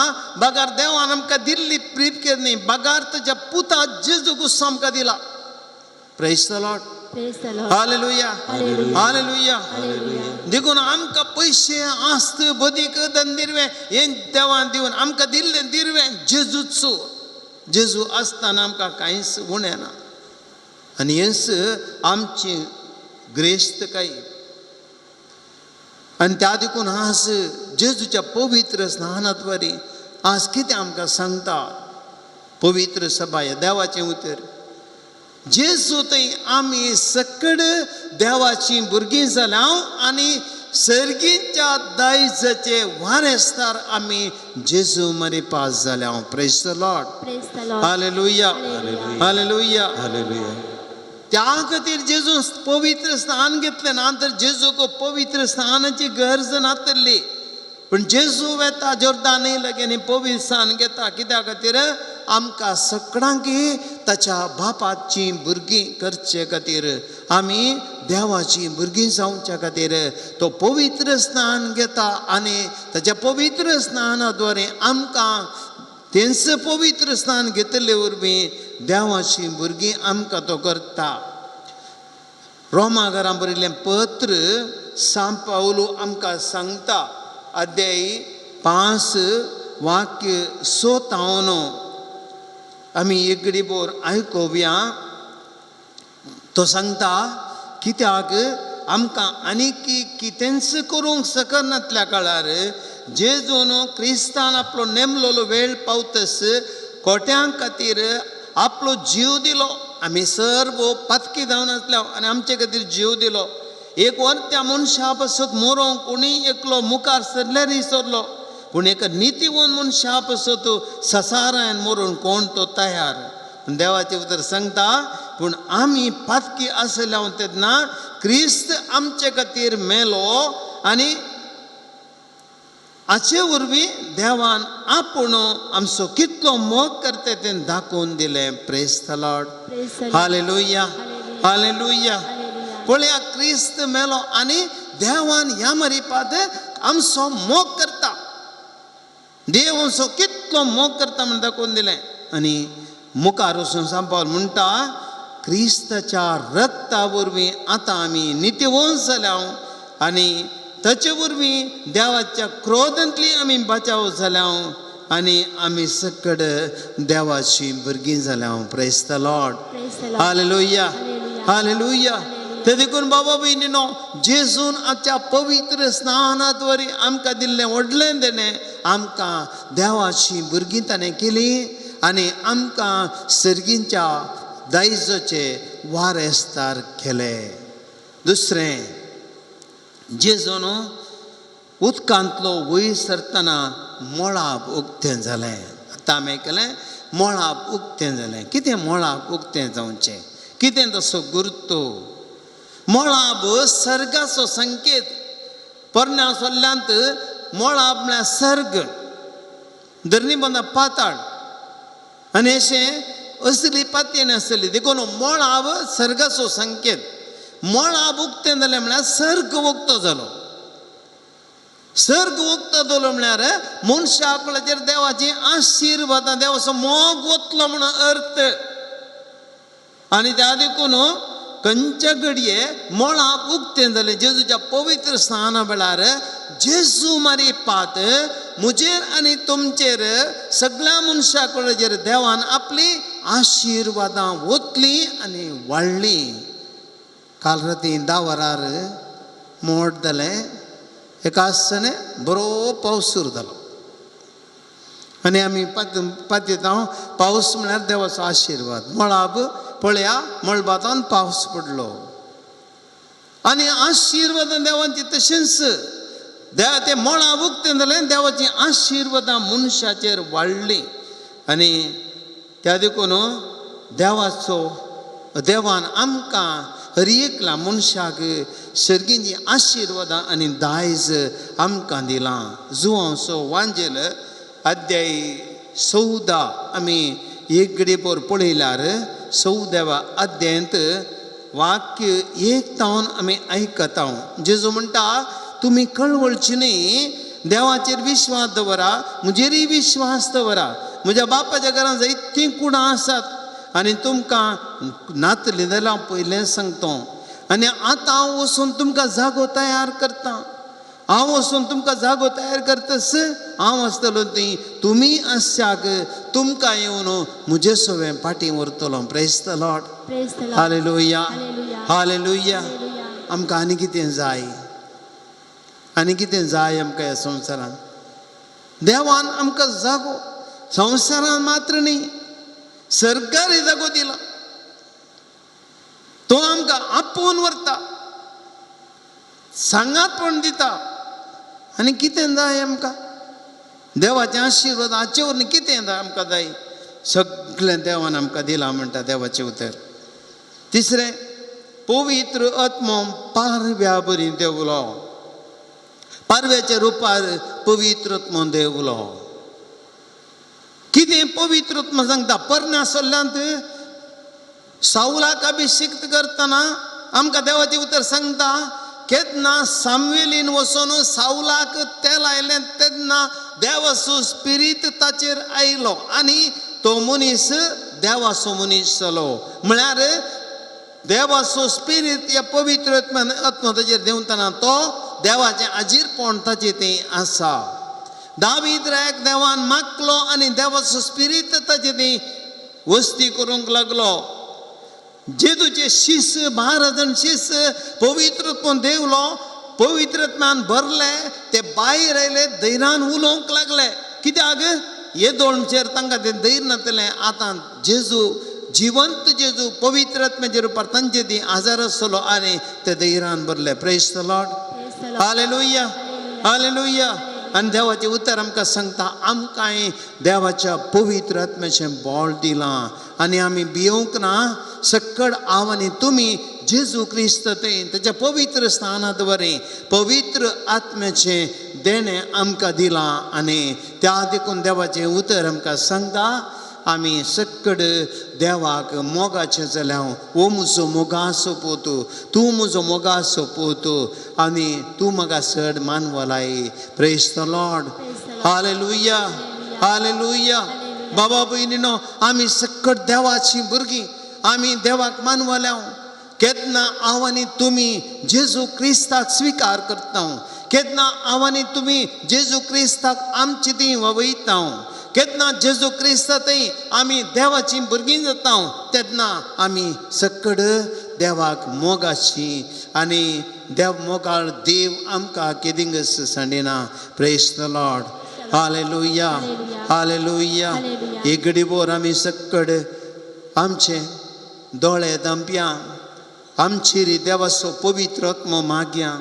[SPEAKER 1] बागार देवान आमकां दिल्ली ब्रीफ केस न्ही, बागार ताच्या पुता जेजू क्रिस्त आमकां दिला. Praise the Lord. Hallelujah. Hallelujah. देखून आमकां पयशे आस्त बदीक दिरवें हें देवान दिवन आमकां दिल्लें दिरवें जेजूचो. जेजू आसतना आमकां कांयच उणें ना. आनी हेंच आमची ग्रेस्तकाय. आनी त्या देखून आज जेजूच्या पवित्र स्नानाद्वारे आज कितें आमकां सांगता पवित्र सभा ह्या देवाचें उतर. जेजू थंय आमी सकड देवाची भुरगीं जाल्या आनी सर्गीच्या दायजाचे वारेस्तार आमी जेजू मरे पास जाल्या. Praise the Lord. Hallelujah. Hallelujah.
[SPEAKER 2] Hallelujah.
[SPEAKER 1] त्या खातीर जेजू पवित्र स्नान घेतलें ना तर जेजूक पवित्र स्नानाची गरज नातरली. पूण जेजू वेता जोर्दान लागीं पवित्र स्नान घेता. कित्या खातीर आमकां सगळ्यांक ताच्या बापाची भुरगीं करचे खातीर, आमी देवाची भुरगीं जावच्या खातीर तो पवित्र स्नान घेता. आनी ताच्या पवित्र स्नानाद्वारे आमकां तेंच पवित्र स्नान घेतले वरवीं देवाची भुरगीं आमकां तो करता. रोमाकारां बरयलें पत्र सांत पावलो आमकां सांगता, अध्याय 5 वाक्य 57 आमी एक घडी बोर आयकोवया. तो सांगता, कित्याक आमकां आनीक कितेंच करूंक सकनातल्या काळार जेजून क्रिस्तान आपलो नेमलेलो वेळ पावतस कोट्यां खातीर आपलो जीव दिलो. आमी सर्व पातकी जावन आसल्या आनी आमचे खातीर जीव दिलो. एक वर त्या मनशा पासत मरोंक कोणी एकलो मुखार सरल्यार सरलो, पूण एका नितीवन मनशा पासत ससारान मरून कोण तो तयार. देवाचे उतर सांगता पूण आमी पातकी आसल्या तेन्ना क्रिस्त आमचे खातीर मेलो आनी हाचे वरवीं देवान आपूण आमचो कितलो मोग करता तें दाखोवन दिलें. Praise the Lord.
[SPEAKER 3] Praise the Lord.
[SPEAKER 1] Hallelujah hallelujah.
[SPEAKER 3] Hallelujah.
[SPEAKER 1] पळया क्रिस्त मेलो आनी देवान ह्या मरिपात आमचो मोग करता. देव आमचो कितलो मोग करता म्हण दाखोवन दिलें. आनी मुखार वचून सांत पावल म्हणटा क्रिस्ताच्या रक्ता वरवीं आतां आमी नित्यवंश जाल्या आनी ताचे वरवीं देवाच्या क्रोधांतली आमी बचाव जाल्या आनी आमी सकड देवाची भुरगीं जाल्या. Praise the Lord.
[SPEAKER 3] Praise the Lord.
[SPEAKER 1] Hallelujah
[SPEAKER 3] Hallelujah.
[SPEAKER 1] Hallelujah. ते देखून बाबा भयणीनो जेजून आमच्या पवित्र स्नानाद्वारे आमकां दिल्लें व्हडलें देणें आमकां देवाची भुरगीं ताणें केली आनी आमकां सर्गींच्या दायजाचे वारेस्तार केले. दुसरें जेजून उदकांतलो वयर सरतना मळाब उक्तें जालें. आतां आमी आयकलें मळाब उक्तें जालें. कितें मळाब उक्तें जावचें? कितें तसो गुर्तो? मळाब सर्गाचो संकेत. परण्या सोल्ल्यांत मळाब म्हळ्यार सर्ग, धरणीबंदा पाताळ आनी अशें असली पातयेन आसतली. देखून मळाब सर्गाचो संकेत. मळाब उक्तें जालें म्हळ्यार सर्ग उक्तो जालो. सर्ग उक्तो जालो म्हळ्यार मनशा आपल्याचेर देवाची आशिर्वादां देवाचो मोग वतलो म्हणून अर्थ. आनी त्या देखून खंयच्या घडये मळाब उक्तें जालें. जेजूच्या पवित्र स्नाना वेळार जेजू मारिपात मुजेर आनी तुमचेर सगळ्या मनशा कडचेर देवान आपली आशिर्वादां ओतली आनी वाडली. काल राती 10 वरार मोड जालें. एका आसताना बरो पावस सुरू जालो आनी आमी पातयता पावस म्हळ्यार देवाचो आशिर्वाद. मळाब पळया मळबातान पावस पडलो आनी आशिर्वादां देवाची तशेंच ते मळाब उक्तें जालें. देवाची आशिर्वादां मनशाचेर वाडली आनी त्या देखून देवान आमकां हर एकल्या मनशाक सर्गींची आशिर्वादां आनी दायज आमकां दिलां. जुवांचो वांजेल अध्याय 14 आमी एक घडी पोर पळयल्यार 14व्या अध्यायांत वाक्य 1 तावन आमी आयकता. जेजू म्हणटा तुमी कळवळची न्ही, देवाचेर विश्वास दवरा, म्हजेरय विश्वास दवरा. म्हज्या बापाच्या घरांत जायतीं कुडां आसात आनी तुमकां नातलीं जाल्यार हांव पयलें सांगता. आनी आतां हांव वचून तुमकां जागो तयार करतां. हांव वचून तुमकां जागो तयार करतस हांव आसतलो थंय, तुमी आसशाक तुमकां येवन म्हजे सवें फाटीं व्हरतलो. Praise the Lord.
[SPEAKER 3] Praise the Lord.
[SPEAKER 1] Hallelujah
[SPEAKER 3] Hallelujah.
[SPEAKER 1] Hallelujah.
[SPEAKER 3] Hallelujah.
[SPEAKER 1] आमकां आनी कितें जाय? आनी कितें जाय आमकां ह्या संवसारांत? देवान आमकां जागो संवसारांत मात्र न्ही, सरकारी जागो दिला. तो आमकां आपोवन व्हरता, सांगात पण दिता. आनी कितें जाय आमकां? देवाचें आशिर्वाद हाचे वरवीं कितें आमकां जाय? सगळें देवान आमकां दिलां म्हणटा देवाचें उतर. तिसरें पवित्र आत्मो पारव्या बरी देवलो. पारव्याच्या रुपार पवित्र आत्मो देवलो. कितें पवित्र आत्मा सांगता? परण्या सोल्ल्यांत साऊलाक अभिषेक करतना आमकां देवाचें उतर सांगता केन्ना सामुएलीन वचून साऊलाक तेल आयलें तेन्ना देवाचो स्पिरीट ताचेर आयलो आनी तो मनीस देवाचो मनीस जालो. म्हळ्यार देवाचो स्पिरीट ह्या पवित्र आत्मा ताचेर देंवतना तो देवाचें आजीरपण ताचेर तें आसा. दावीद रायाक देवान मागलो आनी देवाचो स्पिरीट ताचेर तें वस्ती करूंक लागलो. जेजूचे शिष्य 12 जाण शिष्य पवित्र आत्मो देवलो, पवित्र आत्म्यान भरले, ते भायर आयले, धैर्यान उलोवंक लागले. कित्याक? येदोळचेर तांकां तें धैर्य नासलें. आतां जेजू जिवंत जेजू पवित्र आत्म्याचे रुपार तांचे ती आजार आसलो आनी ते धैर्यान भरले. Praise the Lord.
[SPEAKER 3] Praise the Lord.
[SPEAKER 1] Hallelujah hallelujah. आनी देवाचें उतर आमकां सांगता आमकांय देवाच्या पवित्र आत्म्याचें बळ दिलां आनी आमी भियोंक ना सक्कड हांव आनी तुमी जेजू क्रिस्त थंय ताच्या पवित्र स्थानांत वरें पवित्र आत्म्याचें देणें आमकां दिलां आनी त्या देखून देवाचें उतर आमकां सांगता आमी सक्कड देवाक मोगाचें जाल्यार हो म्हजो मोगा सोंपवतो तूं म्हजो मोगा सोंपवतो आनी तूं म्हाका चड मानवलाय praise the Lord hallelujah hallelujah बाबा भयणीनो आमी सक्कड देवाचीं भुरगीं आमी देवाक मानवल्या केन्ना हांव आनी तुमी जेजू क्रिस्ताक स्विकार करता केन्ना हांव आनी तुमी जेजू क्रिस्ताक आमची ती वयता केन्ना जेजू क्रिस्त थंय आमी देवाचीं भुरगीं जाता तेन्ना आमी सक्कड देवाक मोगाची आनी देव मोगाळ देव आमकां केदिंगस सांडिना praise the Lord hallelujah hallelujah एक घडीभर आमी सक्कड आमचे दोळे धांपया आमची री देवाचो पवित्र आत्मो मागया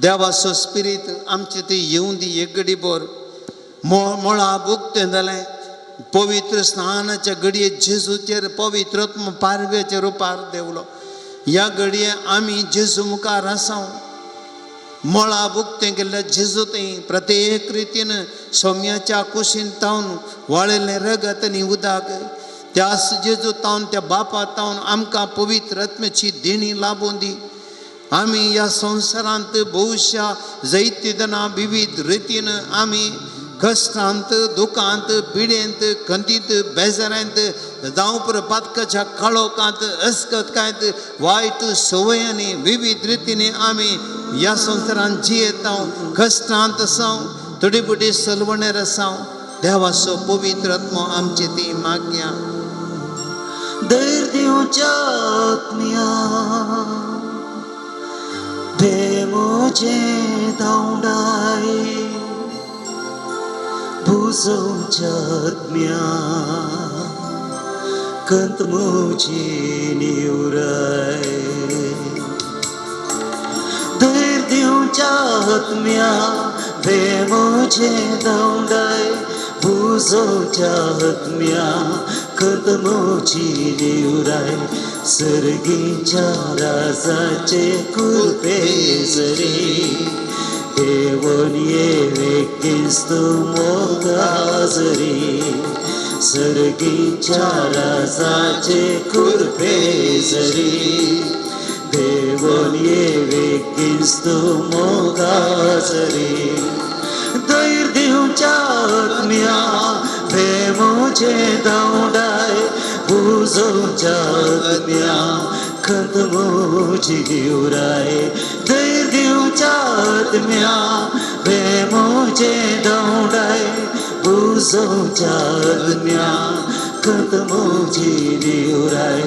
[SPEAKER 1] देवाचो स्पिरीट आमचे थंय येवं दी एक घडीभर मोळा बुकतें जालें पवित्र स्नानाच्या घडयेक जेजूचेर पवित्र आत्मो पारव्याच्या रुपार देवलो ह्या घडये आमी जेजू मुखार आसा मोळा बुकतें केल्ल्या जेजू थंय प्रत्येक रितीन सौम्याच्या कुशीन तावन वाळयल्लें रगत आनी उदक त्याच जेजू तावन त्या बापा तावन आमकां पवित्र आत्म्याची देणी लाबोवन दी आमी ह्या संवसारांत भविश्या जायतीं जाणां विविध रितीन आमी कश्टांत दुखांत पिडेंत खंतीत बेजारांत जावं पर पातकाच्या काळोखांत अस्कतकांत वायट संवयांनी विविध रितीने आमी ह्या संवसारांत जियेता कश्टांत आसा थोडी सलवणेर आसा देवाचो पवित्र आत्मो आमची ती मागया
[SPEAKER 2] धैर्य दिवच्या आत्म्या देवाचे धांवडाय भुजोवच्या आत्म्या कंत मोची निवराय धैर्य दिवच्या आत्म्या देवाचे धांवडाय भुजोवच्या आत्म्या कंत मोची निवराय सर्गीच्या राजाचे कृपे जरी देवन येवे क्रिस्त मोगाजरी सर्गीच्या राजाचे कृपे जरी देवन येवे क्रिस्त मोगाजरी धैर्य दिवच्या आत्म्या प्रेमोचे धांवडाय बुजोवच्या आत्म्या खंत मोची दिवराय धैर्य दिवच्या आत्म्या प्रेमोचे धांवडाय बुजोवच्या आत्म्या खंत मोची दिवराय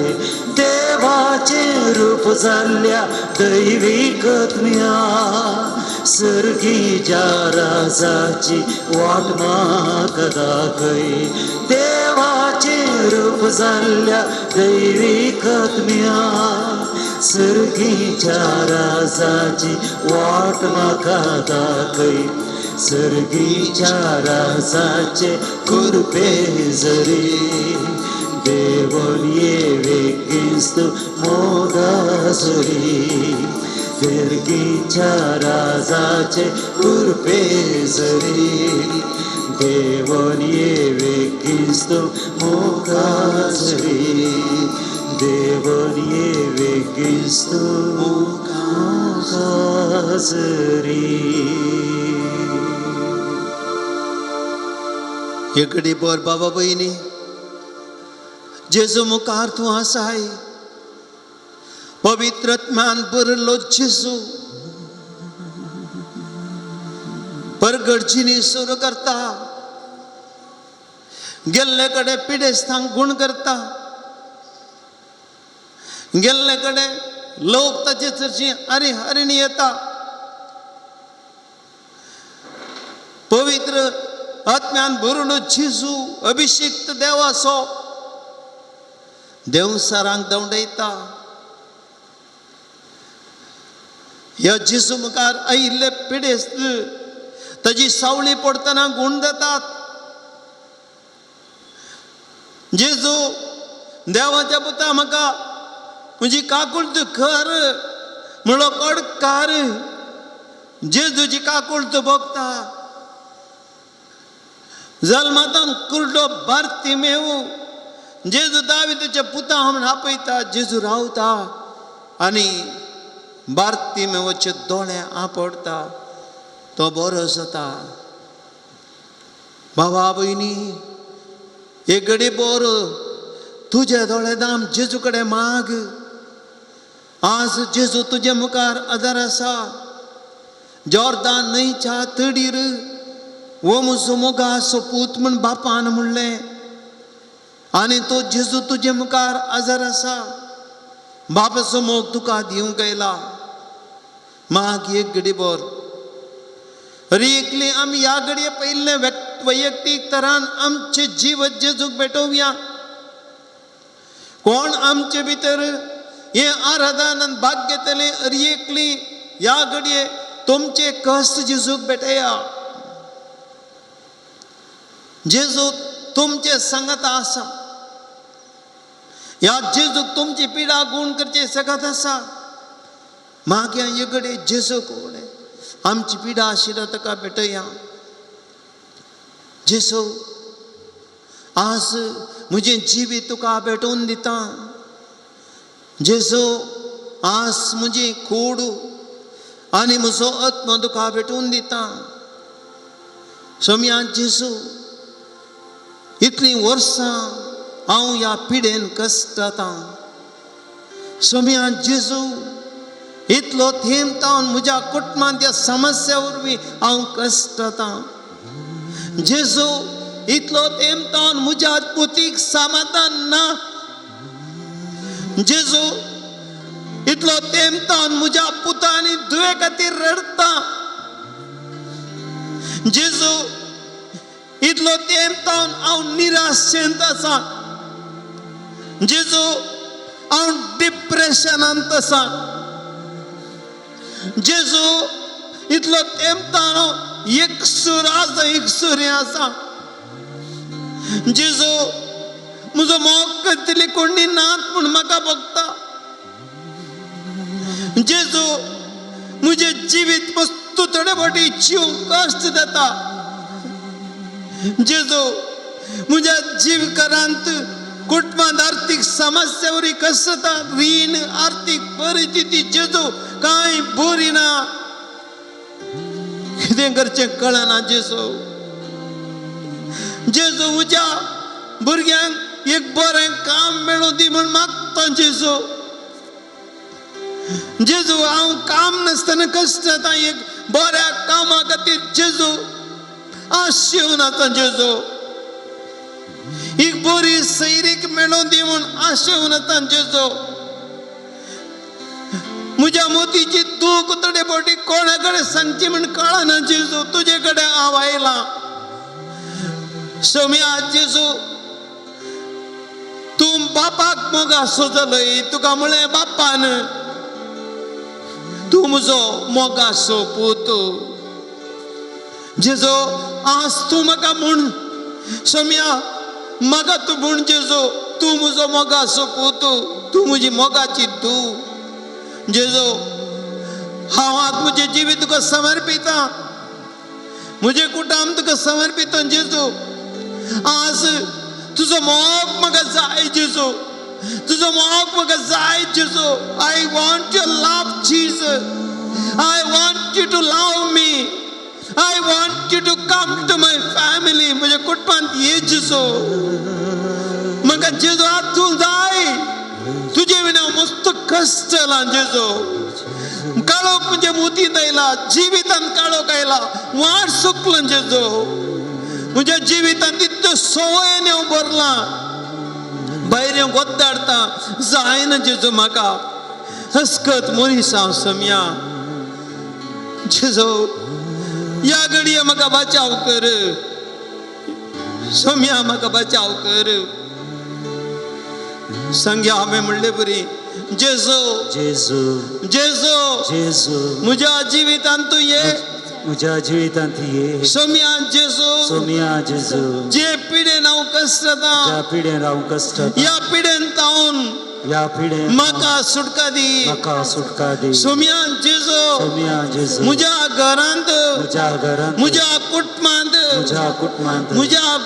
[SPEAKER 2] देवाचे रूप जाल्ल्या दैवीक आत्म्या सर्गीच्या राजाची वाट म्हाका दाखय देवाचे रूप जाल्ल्या दैवीक आत्म्या सर्गीच्या राजाची वाट म्हाका दाखय सर्गीच्या राजाचे कृपे जरी देवन येवे क्रिस्त मोगासरी सर्गीच्या राजाचे कृपे जरी देवन येवे क्रिस्त मोगासरी देवन येवे क्रिस्त मोगासरी
[SPEAKER 1] एक घडीभर बाबा भयणी जेजू मुखार तूं आसाय पवित्र आत्म्यान भरलो जेजू परगडचिनी सुरू करता गेल्ले कडे पिडेस्तांक गुण करता गेल्ले कडे लोक ताचे चर्ची हरी हरिणी येता पवित्र आत्म्यान भरलो जेजू अभिषेक्त देवाचो देवसारांक दवडयता ह्या जेजू मुखार आयिल्ले पिडेस्त ताजी सावळी पडतना गुण जातात. जेजू देवाच्या पुता म्हाका म्हजी काकुळत कर म्हणलो कडकार. जेजूची काकुळत भोगता. जल्मातान कुर्डो बार्तिमेऊ जेजू दाविदाच्या पुता म्हणून आपयता. जेजू रावता आनी बार्तिमेवाचे दोळे आपडता. तो बरो जाता. भावा भयणी, एक घडी बरो तुझे दोळे दाम जेजू कडेन माग. आज जेजू तुझे मुखार आदार आसा. जॉर्दान न्हंयच्या तडीर वो म्हजो मोगा असो पूत म्हण बापान म्हणलें आनी तो जेजू तुझे मुखार आदार आसा. बापाचो मोग तुका दिवंक येयला. माग एक घडी बोर. एकली आमी ह्या घडये पयले वैयक्तीक तरान आमचे जीव जेजूक भेटोवया. कोण आमचे भितर हे आराधनान भाग घेतले एकली ह्या घडये तुमचे कश्ट जेजूक भेटया. जेजू तुमचे संगत आसा. ह्या जेजूक तुमची पिडा गुण करचे सगत आसा. मागया हे घडये जेजू कोणे आमची पिडा आशिल्लो ताका भेटया. जेजू आज म्हजें जिवीत तुका भेटोवन दिता. जेजू आज म्हजी कूड आनी म्हजो आत्मा तुका भेटोवन दिता. सोम्या जेजू इतलीं वर्सां हांव ह्या पिडेन कश्टातां. सोम्या जेजू इतलो थेंब तावन म्हज्या कुटुंबांत समस्या वरवीं हांव कश्टातां. जेजू इतलो थेंब तावन म्हज्या पुतीक समाधान ना. जेजू इतलो थेंब तावन म्हज्या पुता आनी धुवे खातीर रडता. जेजू इतलो थेंब तावन हांव निराशेंत आसा. जेजू हांव डिप्रेशनांत आसा. जेजू इतलो थेंब तावन हांव एकसुरी आसा. जेजू म्हजो मोग करतली कोणी नात म्हूण म्हाका भोगता. जेजू म्हजें जिवीत मस्त थोडे फावटी जिवंक कश्ट जाता. जेजू म्हज्या जिविकारांत कुटुंबांत आर्थीक समस्या वरी कश्ट जाता. रीण आर्थीक परिस्थिती जेजू कांय बरी ना. कितें करचें कळना. जेजू जेजू म्हज्या भुरग्यांक एक बरें काम मेळूं दी म्हूण मागता. जेजू जेजू हांव काम नासतना कश्ट जाता. एक बऱ्या कामा खातीर जेजू आशेवन आसा. जेजू एक बरी सैरीक मेळून दी म्हूण आशेवन आसा. जेजू म्हज्या मोतीची दूख थोडे फावटी कोणा कडेन सांगची म्हूण कळना. जेजू तुजे कडेन हांव आयलां. सोम्या जेजू तूं बापाक मोगासो जालोय. तुका म्हळें बापान तूं म्हजो मोगासो पूत. जेजू आज तूं म्हाका म्हूण सोम्या म्हाका तूं म्हूण जेजू तूं म्हजो मोगासो पूत. तूं म्हजी मोगाची धूव. जेजू हांव आज म्हजें जिवीत तुका समर्पिता. म्हजें कुटुंब तुका समर्पिता. जेजू आज तुजो मोग म्हाका जाय. जेजू तुजो मोग म्हाका जाय. Jezu I want your love. Jesus I want you to love me. I want you to come to my family. म्हज्या कुटुंबांत ये जेजू. म्हाका जेजू आज तूं जाय. तुजे विना हांव मस्त कश्ट जाला. जेजू काळोख म्हणजे मोतींत आयला. जिवितांत काळोख आयला. वाट सुकलो. जेजू म्हज्या जिवितांत इतल्यो संवयन हांव भरला. भायर हांव गोद्दाडटा. जायना जेजू म्हाका. हस्कत मनीस हांव सोम्या. जेजू ह्या घडये म्हाका बचाव कर. सोम्या म्हाका बचाव कर. संग्या हांवें म्हणलें बरी. जेजू
[SPEAKER 2] जेजू
[SPEAKER 1] जेजू
[SPEAKER 2] जेजू
[SPEAKER 1] म्हज्या जिवितांत तूं ये.
[SPEAKER 2] म्हज्या जिवितांत ये
[SPEAKER 1] सोम्या जेजू
[SPEAKER 2] सोम्या जेजू
[SPEAKER 1] जे पिडेन हांव कसरता
[SPEAKER 2] ज्या पिढेन हांव कश्ट
[SPEAKER 1] या पिडेन तावन
[SPEAKER 2] ह्या पिढेन
[SPEAKER 1] म्हाका सुटका दी
[SPEAKER 2] म्हाका सुटका दी
[SPEAKER 1] सोम्या जेजू
[SPEAKER 2] सोम्या जेजू
[SPEAKER 1] म्हज्या घरांत
[SPEAKER 2] म्हज्या घरांत
[SPEAKER 1] म्हज्या कुटुंबांत
[SPEAKER 2] म्हज्या कुटुंबांत
[SPEAKER 1] म्हज्या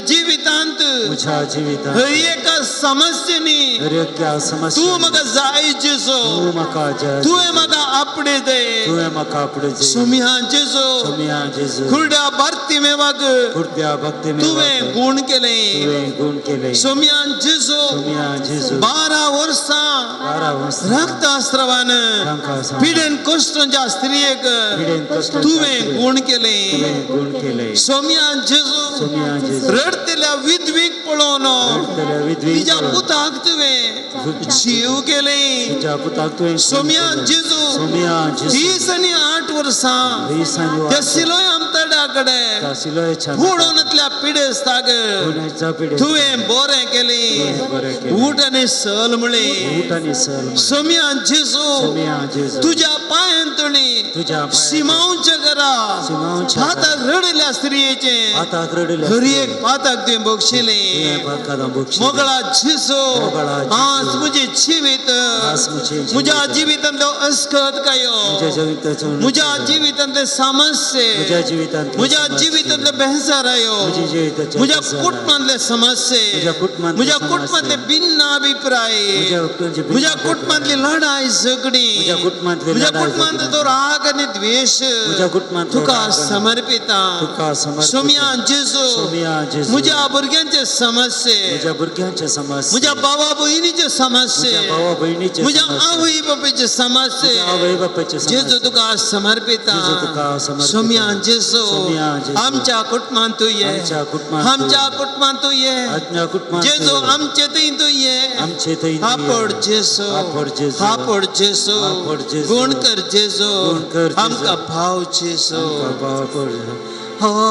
[SPEAKER 1] जिवितांत
[SPEAKER 2] म्हज्या जिवितांत
[SPEAKER 1] हर एका समस्येनी
[SPEAKER 2] हर एक्या
[SPEAKER 1] तूं
[SPEAKER 2] समस्या
[SPEAKER 1] म्हाका जाय जेजू
[SPEAKER 2] तूं म्हाका जाय
[SPEAKER 1] तुवें म्हाका आपणे दे
[SPEAKER 2] तुवें म्हाका आपणे
[SPEAKER 1] सोम्या जेजू
[SPEAKER 2] सोम्या जेजू
[SPEAKER 1] खुर्ड्या बार्तिमेवाक
[SPEAKER 2] कुर्त्या भक्ती
[SPEAKER 1] तुवें गुण केले
[SPEAKER 2] तुवें गुण केले
[SPEAKER 1] सोम्या जेजू
[SPEAKER 2] सोम्या जेजू
[SPEAKER 1] 12 वर्सां
[SPEAKER 2] 12 वर्सां
[SPEAKER 1] रक्तास्त्रवान
[SPEAKER 2] रक्तास्त्रवान
[SPEAKER 1] पिडेन कश्टांच्या स्त्रियेक
[SPEAKER 2] पिडेन कश्टांच्या
[SPEAKER 1] तुवें गुण केले
[SPEAKER 2] तुवें गुण केले
[SPEAKER 1] सोम्या जेजू
[SPEAKER 2] सोम्या जेजू
[SPEAKER 1] रडतेल्या विधवीक पळोवन
[SPEAKER 2] रडतल्या विधवेक
[SPEAKER 1] तिच्या
[SPEAKER 2] पळोवन
[SPEAKER 1] पुताक तुवें जीव केले
[SPEAKER 2] तुज्या पुताक तुवें
[SPEAKER 1] सोम्या जेजू
[SPEAKER 2] सोम्या जेजू
[SPEAKER 1] 30 आनी 8 वर्सां
[SPEAKER 2] वीस आनी
[SPEAKER 1] त्या सिलोय आमतड्या कडेन
[SPEAKER 2] सिलोयच्या
[SPEAKER 1] पुडोनांतल्या पिडेस्ताक
[SPEAKER 2] पुण्याच्या पिढे
[SPEAKER 1] तुवें बरें केलें
[SPEAKER 2] बरें केलें
[SPEAKER 1] उठ आनी सल म्हळें
[SPEAKER 2] ऊट आनी सल
[SPEAKER 1] सोम्या जेजू
[SPEAKER 2] सोम्या जेजू
[SPEAKER 1] तुज्या पांयां तळी
[SPEAKER 2] तुज्या
[SPEAKER 1] शिमांच्या घरा
[SPEAKER 2] शिमांच्या
[SPEAKER 1] हाताक रडल्या स्त्रियेचे
[SPEAKER 2] आताक रडल्या
[SPEAKER 1] हर एक पाताक तुवें बक्षिलें
[SPEAKER 2] तुवें भाकारां बक्षी
[SPEAKER 1] मोगळा जेजू
[SPEAKER 2] मोगळा जेजू.
[SPEAKER 1] आज म्हजें जिवीत
[SPEAKER 2] आज म्हजें जिवीत.
[SPEAKER 1] म्हज्या जिवितांतलो अस्खत
[SPEAKER 2] म्हज्या
[SPEAKER 1] कायो
[SPEAKER 2] जिविताचो
[SPEAKER 1] म्हज्या जिवितांतले समस्ये
[SPEAKER 2] म्हज्या जिवितांत
[SPEAKER 1] म्हज्या जिवितांतले बेजारायो
[SPEAKER 2] म्हज्या जिविताचे
[SPEAKER 1] म्हज्या
[SPEAKER 2] बेजार.
[SPEAKER 1] कुटुंबांतले समस्ये
[SPEAKER 2] म्हज्या कुटुंबांतले
[SPEAKER 1] म्हज्या
[SPEAKER 2] समस्ये.
[SPEAKER 1] कुटुंबांतले भिन्न अभिप्राय
[SPEAKER 2] म्हज्या कुटुंबाचे भिन्न
[SPEAKER 1] म्हज्या
[SPEAKER 2] अभिप्राय.
[SPEAKER 1] कुटुंबांतली लढाई झगडी
[SPEAKER 2] म्हज्या कुटुंबांतली
[SPEAKER 1] म्हज्या
[SPEAKER 2] लढाई
[SPEAKER 1] कुटुंबांत
[SPEAKER 2] झगडी.
[SPEAKER 1] तो राग आनी द्वेष
[SPEAKER 2] म्हज्या कुटुंबांतलो
[SPEAKER 1] तुका
[SPEAKER 2] राग आनी-
[SPEAKER 1] समर्पिता
[SPEAKER 2] तुका समर्पिता.
[SPEAKER 1] सोम्या जेजू
[SPEAKER 2] सोम्या जेजू.
[SPEAKER 1] म्हज्या भुरग्यांचे समस्ये
[SPEAKER 2] म्हज्या भुरग्यांचे समस्या
[SPEAKER 1] म्हज्या भावा भयणीचे समस्ये
[SPEAKER 2] म्हज्या भावा भयणीचे
[SPEAKER 1] म्हज्या
[SPEAKER 2] समस्या.
[SPEAKER 1] आवय बापायचे समस्ये
[SPEAKER 2] म्हज्या आवय बापायचे
[SPEAKER 1] जेजू
[SPEAKER 2] समस्या.
[SPEAKER 1] तुका समर्पिता
[SPEAKER 2] जेजू तुका समर्पिता.
[SPEAKER 1] सोम्या जेजू
[SPEAKER 2] सोम्या जेजू.
[SPEAKER 1] आमच्या कुटुंबांत तूं ये
[SPEAKER 2] आमच्या कुटुंबांत तूं
[SPEAKER 1] आमच्या
[SPEAKER 2] ये.
[SPEAKER 1] कुटुंबांत तूं ये
[SPEAKER 2] आमच्या कुटुंबांत
[SPEAKER 1] जेजू
[SPEAKER 2] तूं ये.
[SPEAKER 1] आमचे थंय तूं ये
[SPEAKER 2] आमचे थंय तूं ये.
[SPEAKER 1] आपड जेजू
[SPEAKER 2] आपड जेजू.
[SPEAKER 1] आपड जेजू
[SPEAKER 2] आपड जेजू.
[SPEAKER 1] गुण कर जेजू
[SPEAKER 2] गुण कर जेजू.
[SPEAKER 1] आमकां भाव जेजू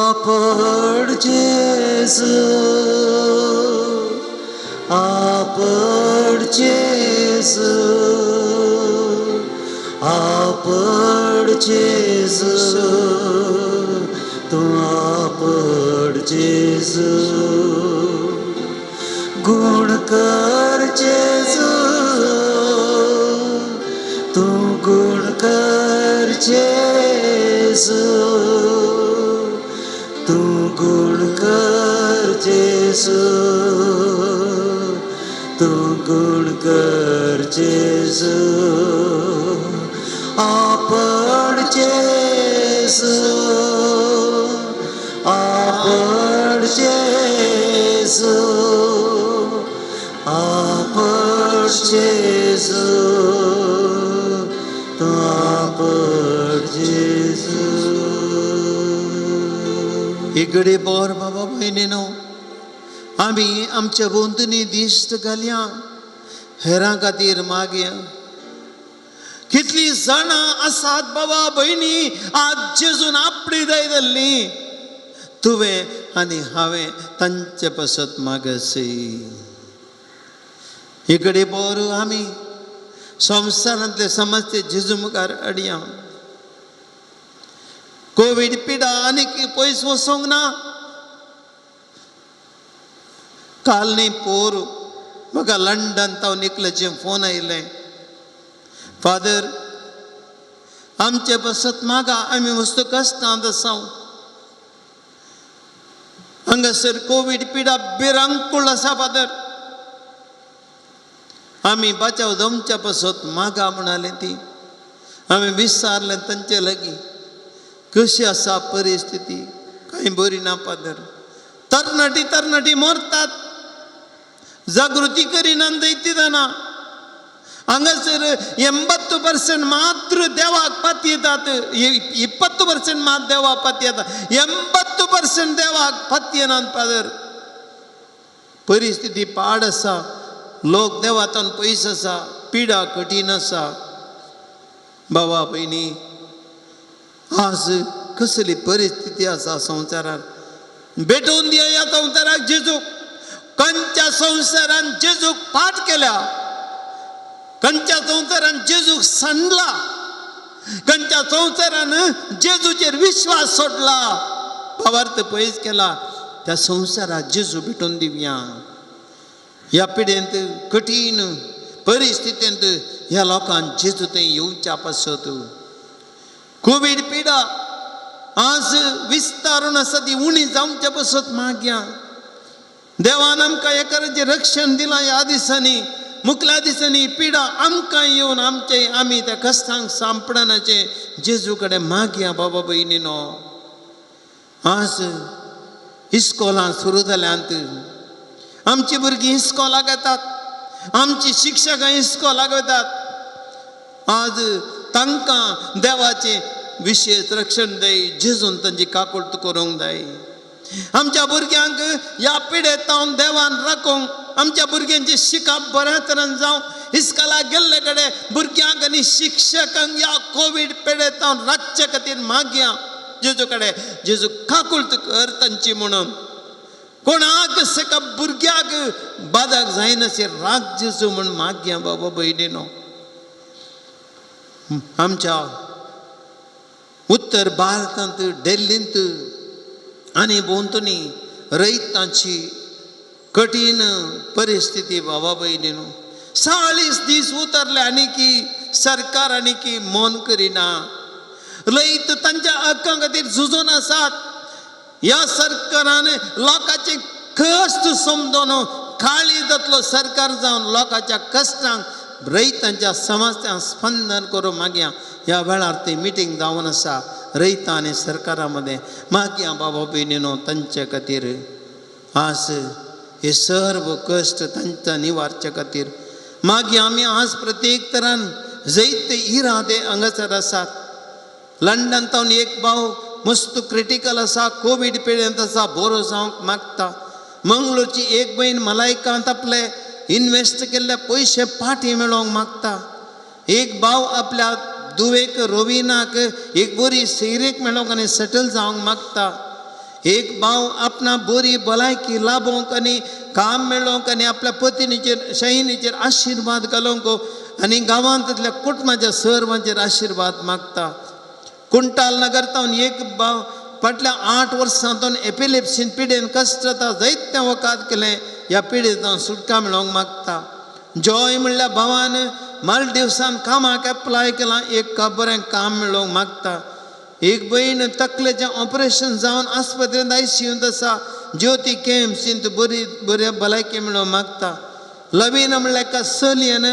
[SPEAKER 2] आपड जेजू आपड जेजू आपड जेजू तूं आपड जेजू गुण कर जेजू तूं गुण कर जेजू तूं गुण कर जेजू तूं गुण कर जेजू आपड जेजू आपड जेजू आपड जेजू तूं आपड जेजू
[SPEAKER 1] इकडे बोर बाबा भयणीनो आमी आमच्या भोंवतणी दिश्ट घालया हेरां खातीर मागया कितली जाणां आसात बाबा भयणी आज जेजून आपली दाय धरली तुवें आनी हांवें तांचे पासत मागसी इकडे बोर आमी संवसारांतले समस्ते जेजू मुखार हाडया कोविड पिडा आनीक पयस वचोंक ना काल न्ही पोर म्हाका लंडन ताव निकलेचे फोन आयिल्ले फादर आमचे पासत मागा आमी वस्तू कश्टांत आसा हांगासर कोविड पिडा भिरांकूळ आसा फादर आमी बचाव तुमच्या पासत मागा म्हणाले ती आमी विचारलें तांचे लागीं कशी आसा परिस्थिती कांय बरी ना फादर तरणाटी मरतात जागृती करिनात दैती जाना हांगासर 80% मात्र देवाक पाती येतात 20% मात देवाक पाती येतात 80% देवाक पाती येनात फादर परिस्थिती पाड आसा लोक देवातान पयस आसा पिडा कठीण आसा बाबा भयणी आज कसली परिस्थिती आसा संवसारान भेटोवन दिया ह्या संवसाराक जेजूक खंयच्या संवसारान जेजूक फाट केल्या खंयच्या संवसारान जेजूक सांडला खंयच्या संवसारानं जेजूचेर विश्वास सोडला, भावार्थ पयस केला, त्या संवसारात जेजू भेटून दिवया. ह्या पिढेंत कठीण परिस्थितींत ह्या लोकांक जेजू थंय येवच्या पासत कोविड पिडा आज विस्तारून आसा ती उणी जावच्या पासत मागया. देवान आमकां एकाचें रक्षण दिलां. ह्या दिसांनी मुखल्या दिसांनी पिडा आमकां येवन आमी त्या कश्टांक सांपडनाचे जेजू कडेन मागया. बाबा भयणीनो, आज इस्कॉलां सुरू जाल्यांत आमची भुरगीं इस्कॉलाक येतात, आमची शिक्षकां इस्कॉलाक वतात. आज तांकां देवाचे विशेष रक्षण जाय, जेजून तांची काकुळट करूंक जाय. आमच्या भुरग्यांक ह्या पिडेंतावन देवान राखूंक, आमच्या भुरग्यांची शिकप बऱ्या तरेन जावं इस्कॉलाक गेल्ले कडेन भुरग्यांक आनी शिक्षकांक ह्या कोवीड पिडेंतावन राखचे खातीर मागया जेजू कडेन. जेजू काकुळट कर तांची म्हणून. कोणाक सका भुरग्याक बादाक जायनाशे राग जेजू म्हण मागया. बाबा भयणीनो, आमच्या उत्तर भारतांत दिल्लींत आनी भोंवतणी रयतांची कठीण परिस्थिती. बाबा भयणीनो, 40 दीस उतरले आनी की सरकार आनी की मौन करिना. रयत तांच्या हक्कां खातीर झुजून आसात. ह्या सरकारान लोकांचे कश्ट समजून खाली जातलो सरकार जावन लोकांच्या कश्टांक रयतांच्या समस्यांक स्पंदन करूं मागया. ह्या वेळार ती मिटींग जावन आसा रयतां आनी सरकारा मदें. मागया बाबा भयणीनो तांचे खातीर. आज हे सर्व कश्ट तांच्या निवारचे खातीर मागया आमी. आज प्रत्येक तरान जायते इरादे हांगासर आसात. लंडन तावन एक भाव मस्त क्रिटिकल आसा, कोवीड पिडेंत आसा, बरो जावंक मागता. मंगळूरची एक भयण मलायकांत आपले इन्वेस्ट केल्ले पयशे फाटीं मेळोवंक मागता. एक भाव आपल्या दुवेक रोविनाक एक बरी सैरीक मेळोवंक आनी सेटल जावंक मागता. एक भाव आपणा बरी भलायकी लाभोवंक आनी काम मेळोवंक आनी आपल्या पत्नीचेर शयनीचेर आशिर्वाद घालोवंक आनी गांवांतल्या कुटुंबाच्या सर्वांचेर आशिर्वाद मागता. कुंटाल नगर तावन एक भाव फाटल्या 8 वर्सांतून एपिलेप्सीन पिडेन कश्ट जाता, जायते वकात केलें. ह्या पिडेंत सुटका मेळोवंक मागता. जॉय म्हणल्या भावान मालदिवसान कामाक एप्लाय केलां, एक बरें काम मेळोवंक मागता. एक भयण तकलेचें ऑपरेशन जावन आस्पत्रेंत ICUंत आसा, ज्योती KMCंत बरी भलायकी मेळोवंक मागता. लवीन म्हणल्या एका चलयेन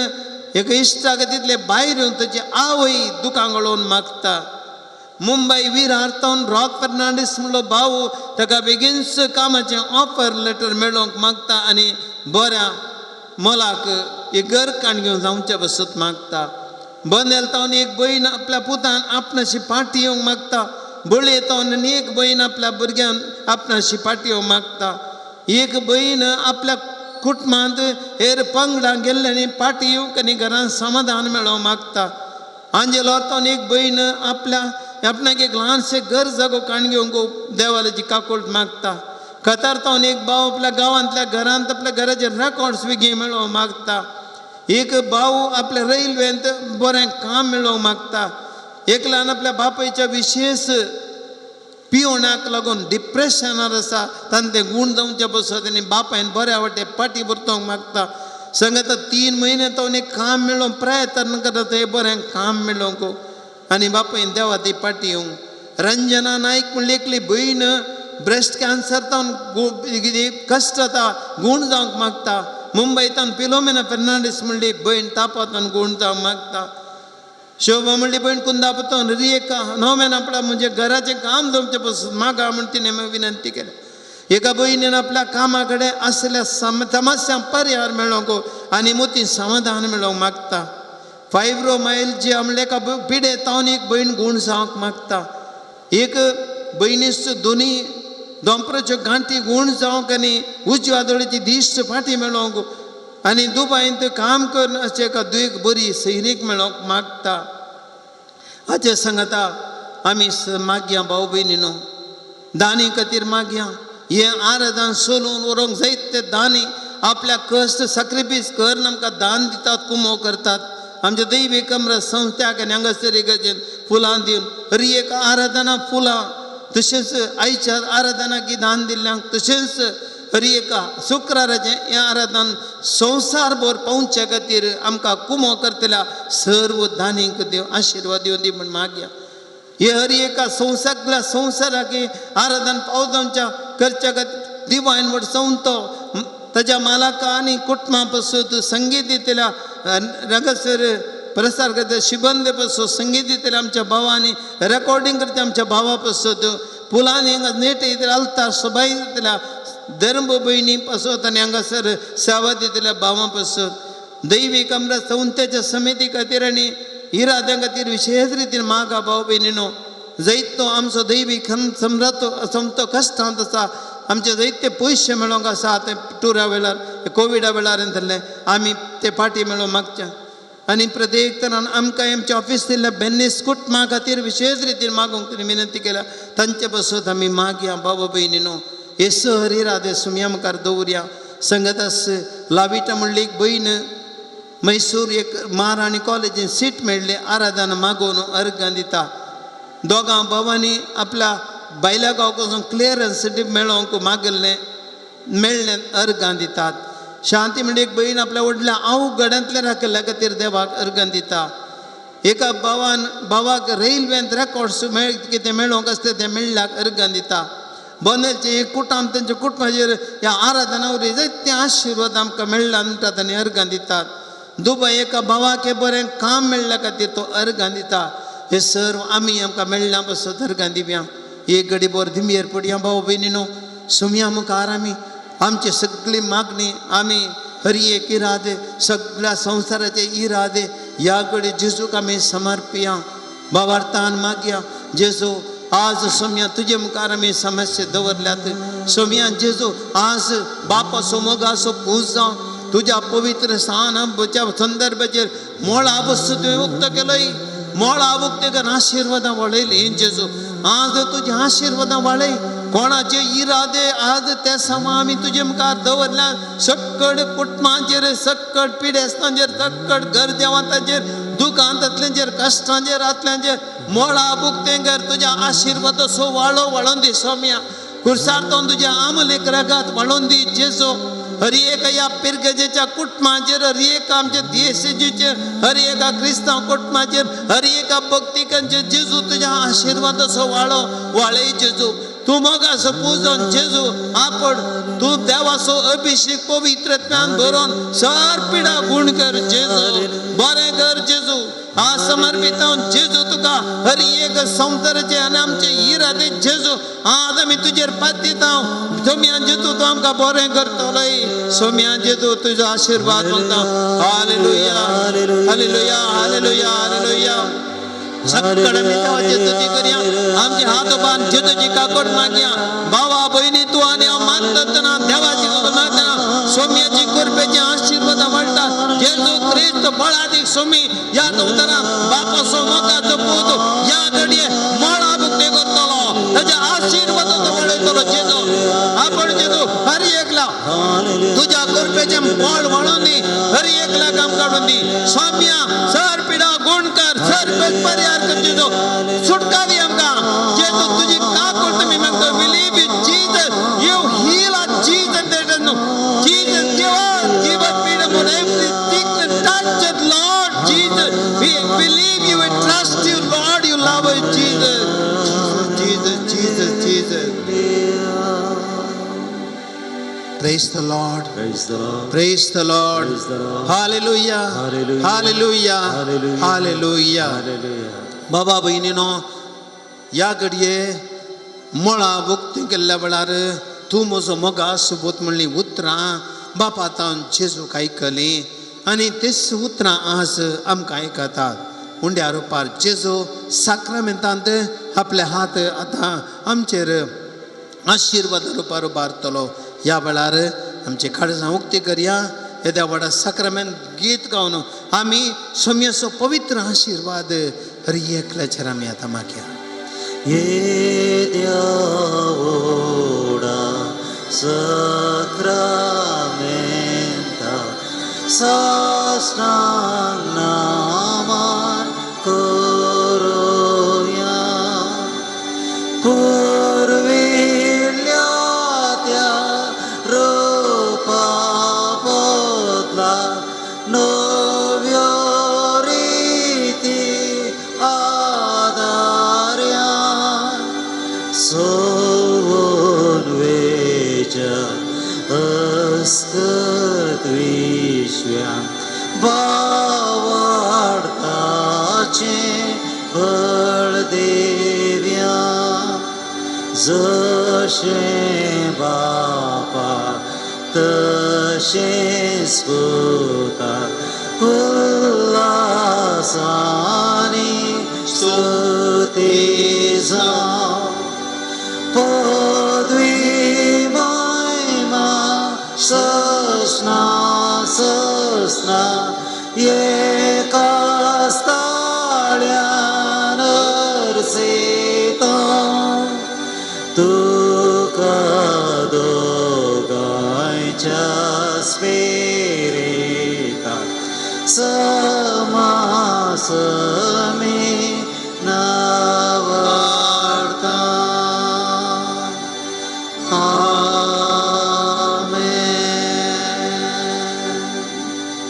[SPEAKER 1] एका इश्टाक तितले भायर येवन ताची आवय दुकान गळोवन मागता. मुंबई विरार तावन रॉक फर्नांडीस म्हणलो भाऊ ताका बेगीनच कामाचें ऑफर लेटर मेळोवंक मागता आनी बऱ्या मोलाक एक घर काण घेवन जावचे बसत मागता. बंदेल तावन एक भयण आपल्या पुतान आपणाशी फाटी येवंक मागता. बळये तावन आनी एक भयण आपल्या भुरग्यान आपणाशी फाटी येवंक मागता. एक भयण आपल्या कुटुंबांत हेर पंगडा गेल्ले आनी फाटी येवंक आनी घरांत समाधान मेळोवंक मागता. आंजेलो तावन एक भयण आपणाक एक ल्हानशें घर जागो काण घेवंक देवालाची काकुळट मागता. कतार तावन एक भाव आपल्या गांवांतल्या घरांत आपल्या घराचे रेकॉर्ड्स बेगीन मेळोवंक मागता. एक भाव आपल्या रेल्वेंत बरें काम मेळोवंक मागता. एक ल्हान आपल्या बापायच्या विशेष पिवण्याक लागून डिप्रेशनार आसा, तांणे तें गूण जावचे बसत आनी बापायन बऱ्या वाटे पाटी भरतोवंक मागता. सांगता 3 म्हयने तावन एक काम मेळोवंक प्रयत्न करता, हें बरें काम मेळोवंक आनी बापायन देवा ती पाटी येवंक. रंजना नायक म्हणली एकली भयण ब्रेस्ट कॅन्सर तावन कश्ट जाता, गूण जावंक मागता. मुंबयतान फिलोमेना फर्नांडीस म्हणली भयण तापातान गूण जावंक मागता. शोभा म्हणली भयण कुंदापतान रियेका नोमेन आपल्या म्हणजे घराचें काम जमचें पासून मागा म्हण तिणें विनंती केली. एका भयणीन आपल्या कामा कडेन आसल्या समस्यांक पर्याय मेळोवंक आनी मोती समाधान मेळोवंक मागता. फायब्रोमायल्जी म्हणल्या एका पिडे तावन एक भयण गूण जावंक मागता. एक भयणीचो दोनी दोंपराच्यो गांठी गूण जावंक आनी उजव्या दोळेची दिश्ट फाटी मेळोवंक आनी दुबायंत काम करून अशें एका दुयेक बरी सैरीक मेळोवंक मागता. हाचे सांगता आमी मागया भाव भयणीनो, दानी खातीर मागया. हे आराधान सोलून व्हरोंक जायते दानी आपल्या कश्ट सॅक्रिफायस करून आमकां दान दितात, कुमो करतात. आमच्या दैवी कमरा संस्थाक आनी हांगासर गरजेन फुलां दिवन हरी एक आराधना फुलां तशेंच आयच्या आराधनाक दान दिल्ल्यांक तशेंच हरी एका शुक्राराचें हें आराधन संवसारभर पावच्या खातीर आमकां कुमो करतल्या सर्व दानीक देव आशिर्वाद दिवन दी म्हण मागया. हे हरी एका सगळ्या संवसाराक आराधन पावजांच्या करच्या खातीर डिवायन वर्ड संवतो ताच्या मालका आनी कुटुंबा पासून संगीत दितल्या रंगसर प्रसार करता शिबंद पासून संगीत दितल्या आमच्या भावांनी रेकॉर्डिंग करता आमच्या भावा पासून पुलांनी हांगा नेट येतल्या आलता सबाई दितल्या धर्म भयणी पासून आनी हांगासर सेवा दितल्या भावां पासून दैवी कमरा संस्थेच्या समिती खातीर आनी इराद्यां खातीर विशेष रितीन मागा भाव भयणीनो जायतो आमचो दैवी समतो कश्टांत आसा आमचे जायते पयशे मेळोंक आसा ते टुरा वेळार कोविडा वेळार जाल्ले आमी ते फाटी मेळोंक मागच्या आनी प्रत्येक तरान आमकां आमच्या ऑफिस दिल्ल्या बेन्नीस कुटुंबा खातीर विशेष रितीन मागोंक तुमी विनंती केल्या तांचे पासून आमी मागया बाबा भयणीनो हे हरी राधे सुमया मुखार दवरया. संगतास लाविटा म्हणली एक भयण मैसूर एक महाराणी कॉलेजीन सीट मेळ्ळी आराधना मागोवन अर्गां दिता. दोगां भावांनी आपल्या बायल्या गांव पासून क्लियरन्स मेळोंक मागल्लें मेळ्ळें अर्गां दितात. शांती म्हणजे एक भयण आपल्या व्हडल्या अवघडांतल्या राखल्या खातीर देवाक अर्गां दिता. एका भावाक रेल्वेंत रेकॉर्ड्स कितें मेळोंक आसता तें मेळ्ळ्याक अर्गां दिता. बोंदेलचे एक कुटुंब तांच्या कुटुंबाचेर ह्या आराधना वरवीं जायते आशिर्वाद आमकां मेळ्ळा म्हणटात आनी अर्गां दितात. दुबय एका भावाक हें बरें काम मेळ्ळ्या खातीर तो अर्गां दिता. हे सर्व आमी आमकां मेळ्ळ्या पासून अर्गां दिवया. एक घडी बोर धिंबेर पडया भाव भयणीनो सुमया मुखार आमी आमची सगळी मागणी आमी हरी एक इरादे सगळ्या संवसाराचे इरादे ह्या घडी जेजूक आमी समर्पया. भावार्थान मागया जेजू आज सोम्या तुजे मुखार आमी समस्या दवरल्यात. सोम्या जेजू आज बापाचो मोगाचो पूज जावं तुज्या पवित्र स्थानाच्या संदर्भाचेर मोळा वस्तू तुवें उक्त केलोय मोळा उक्त करून आशिर्वादां वाडयली जेजू आज तुजे आशिर्वादां वाडय. कोणाचे इरादे आज त्या समा आमी तुजे मुखार दवरल्या सक्कड कुटुंबांचेर सक्कड पिडेस्तांचेर सक्कड गरजेवंतांचेर दुखांतांतल्यांचेर कश्टांचेर आतल्यांचेर मोळा बुकतें कर तुज्या आशिर्वादाचो वाळो वाळोवन दी सोम्या खुर्सार्थोन तुज्या आमलेक रगात वाळोवन दी जेजू. हरी एक या पिरगजेच्या कुटुंबाचेर हरी एक आमच्या देशाचेर हरी एका क्रिस्तांव कुटुंबाचेर हरी एका भक्तिकांचेर जेजू तुज्या आशिर्वादाचो वाळो वाळय जेजू. तूं मोगाचो पुजोन जेजू आपण तूं देवाचो अभिषेक पवित्रत्वान भरोवन सर पिडा गुण कर जेजू बरें कर जेजू. आज समर्पित जेजू तुका हरी एक संवसाराचे आनी आमचे इरादे जेजू आज आमी तुजेर पातयता. सोम्या जेजू तूं आमकां बरें करतलोय. सोम्या जेजू तुजो आशिर्वाद मागता. Hallelujah hallelujah hallelujah hallelujah. सक्कड आमी देवाचे स्तुती करया. आमचे हात बांद जेजूची काकोड मागया. भावा भयणी तूं आनी हांव मानतना देवाची मागतना सोम्याची कृपेची आशिर्वाद मेळटा. जेजू क्रिस्त बळादीक सोमी या संवसारांत बापाचो मोगाचो पूत ह्या घडये मोळा बुकते करतलो ताच्या आशिर्वादाचो वळयतलो जेजू. आपण जेजू हरी एकला तुज्या कृपेचें बोळ वळोवन दी हरी एकला काम काडून दी. सोम्या सर पिडा गुण कर सर परिहार कर जेजू सुटका दी आमकां जेजू तुजी काकोड तुमी मागता. Believe in Jesus you heal us Jesus Jesus give us freedom from every sickness. Touch it, Lord Jesus. We believe you and trust you, Lord. You love us, Jesus. Jesus, Jesus, Jesus. Praise the Lord.
[SPEAKER 2] Praise the Lord.
[SPEAKER 1] Praise the Lord.
[SPEAKER 2] Praise the Lord.
[SPEAKER 1] Hallelujah.
[SPEAKER 2] Hallelujah.
[SPEAKER 1] Hallelujah.
[SPEAKER 2] Hallelujah.
[SPEAKER 1] Hallelujah.
[SPEAKER 2] Hallelujah.
[SPEAKER 1] बाबा भयणीनो ह्या घडये मोळा भुक्ती केल्ल्या वेळार तूं म्हजो मोगा सुबोत म्हणली उतरां बापा तावन जेजूक आयकली आनी तेच उतरां आज आमकां आयकतात. उंड्या रुपार जेजू साक्रामेंतांत आपले हात आतां आमचेर आशिर्वाद रुपार उबारतलो. ह्या वेळार आमचे काळजां उक्ती करया. येद्या व्हडा साक्रामेंत गीत गावन आमी सोम्याचो पवित्र आशिर्वाद हरी एकल्याचेर आमी आतां मागया.
[SPEAKER 2] Yedia ora sacramenta sasna विश्व्या बावाडताचे बळदेव्या जशे बापा तशे पुता उल्हासाने स्तुती जावं पदवी महिमा ससना ससना एकाच ताळ्यान अर्सेता तुका दोगांयच्या स्पिरितांत समासमी नावाडता.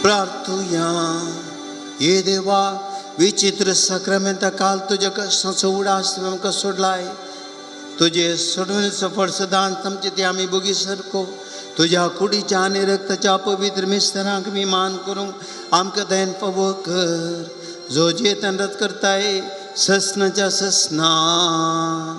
[SPEAKER 1] प्रार्थूया. ये देवा, विचित्र साक्रामेंता काल तुझ्या कष्टाचा उडास तुवें आमकां सोडलाय. तुझे सोडून सफळ सदांच आमचे ते आमी बोगी सरको तुझ्या कुडीच्या आनी रक्ताच्या पवित्र मिस्त्रांक मी मान करूंक आमकां दयन फावो कर. जो जेतन रत करताय ससनाच्या ससना.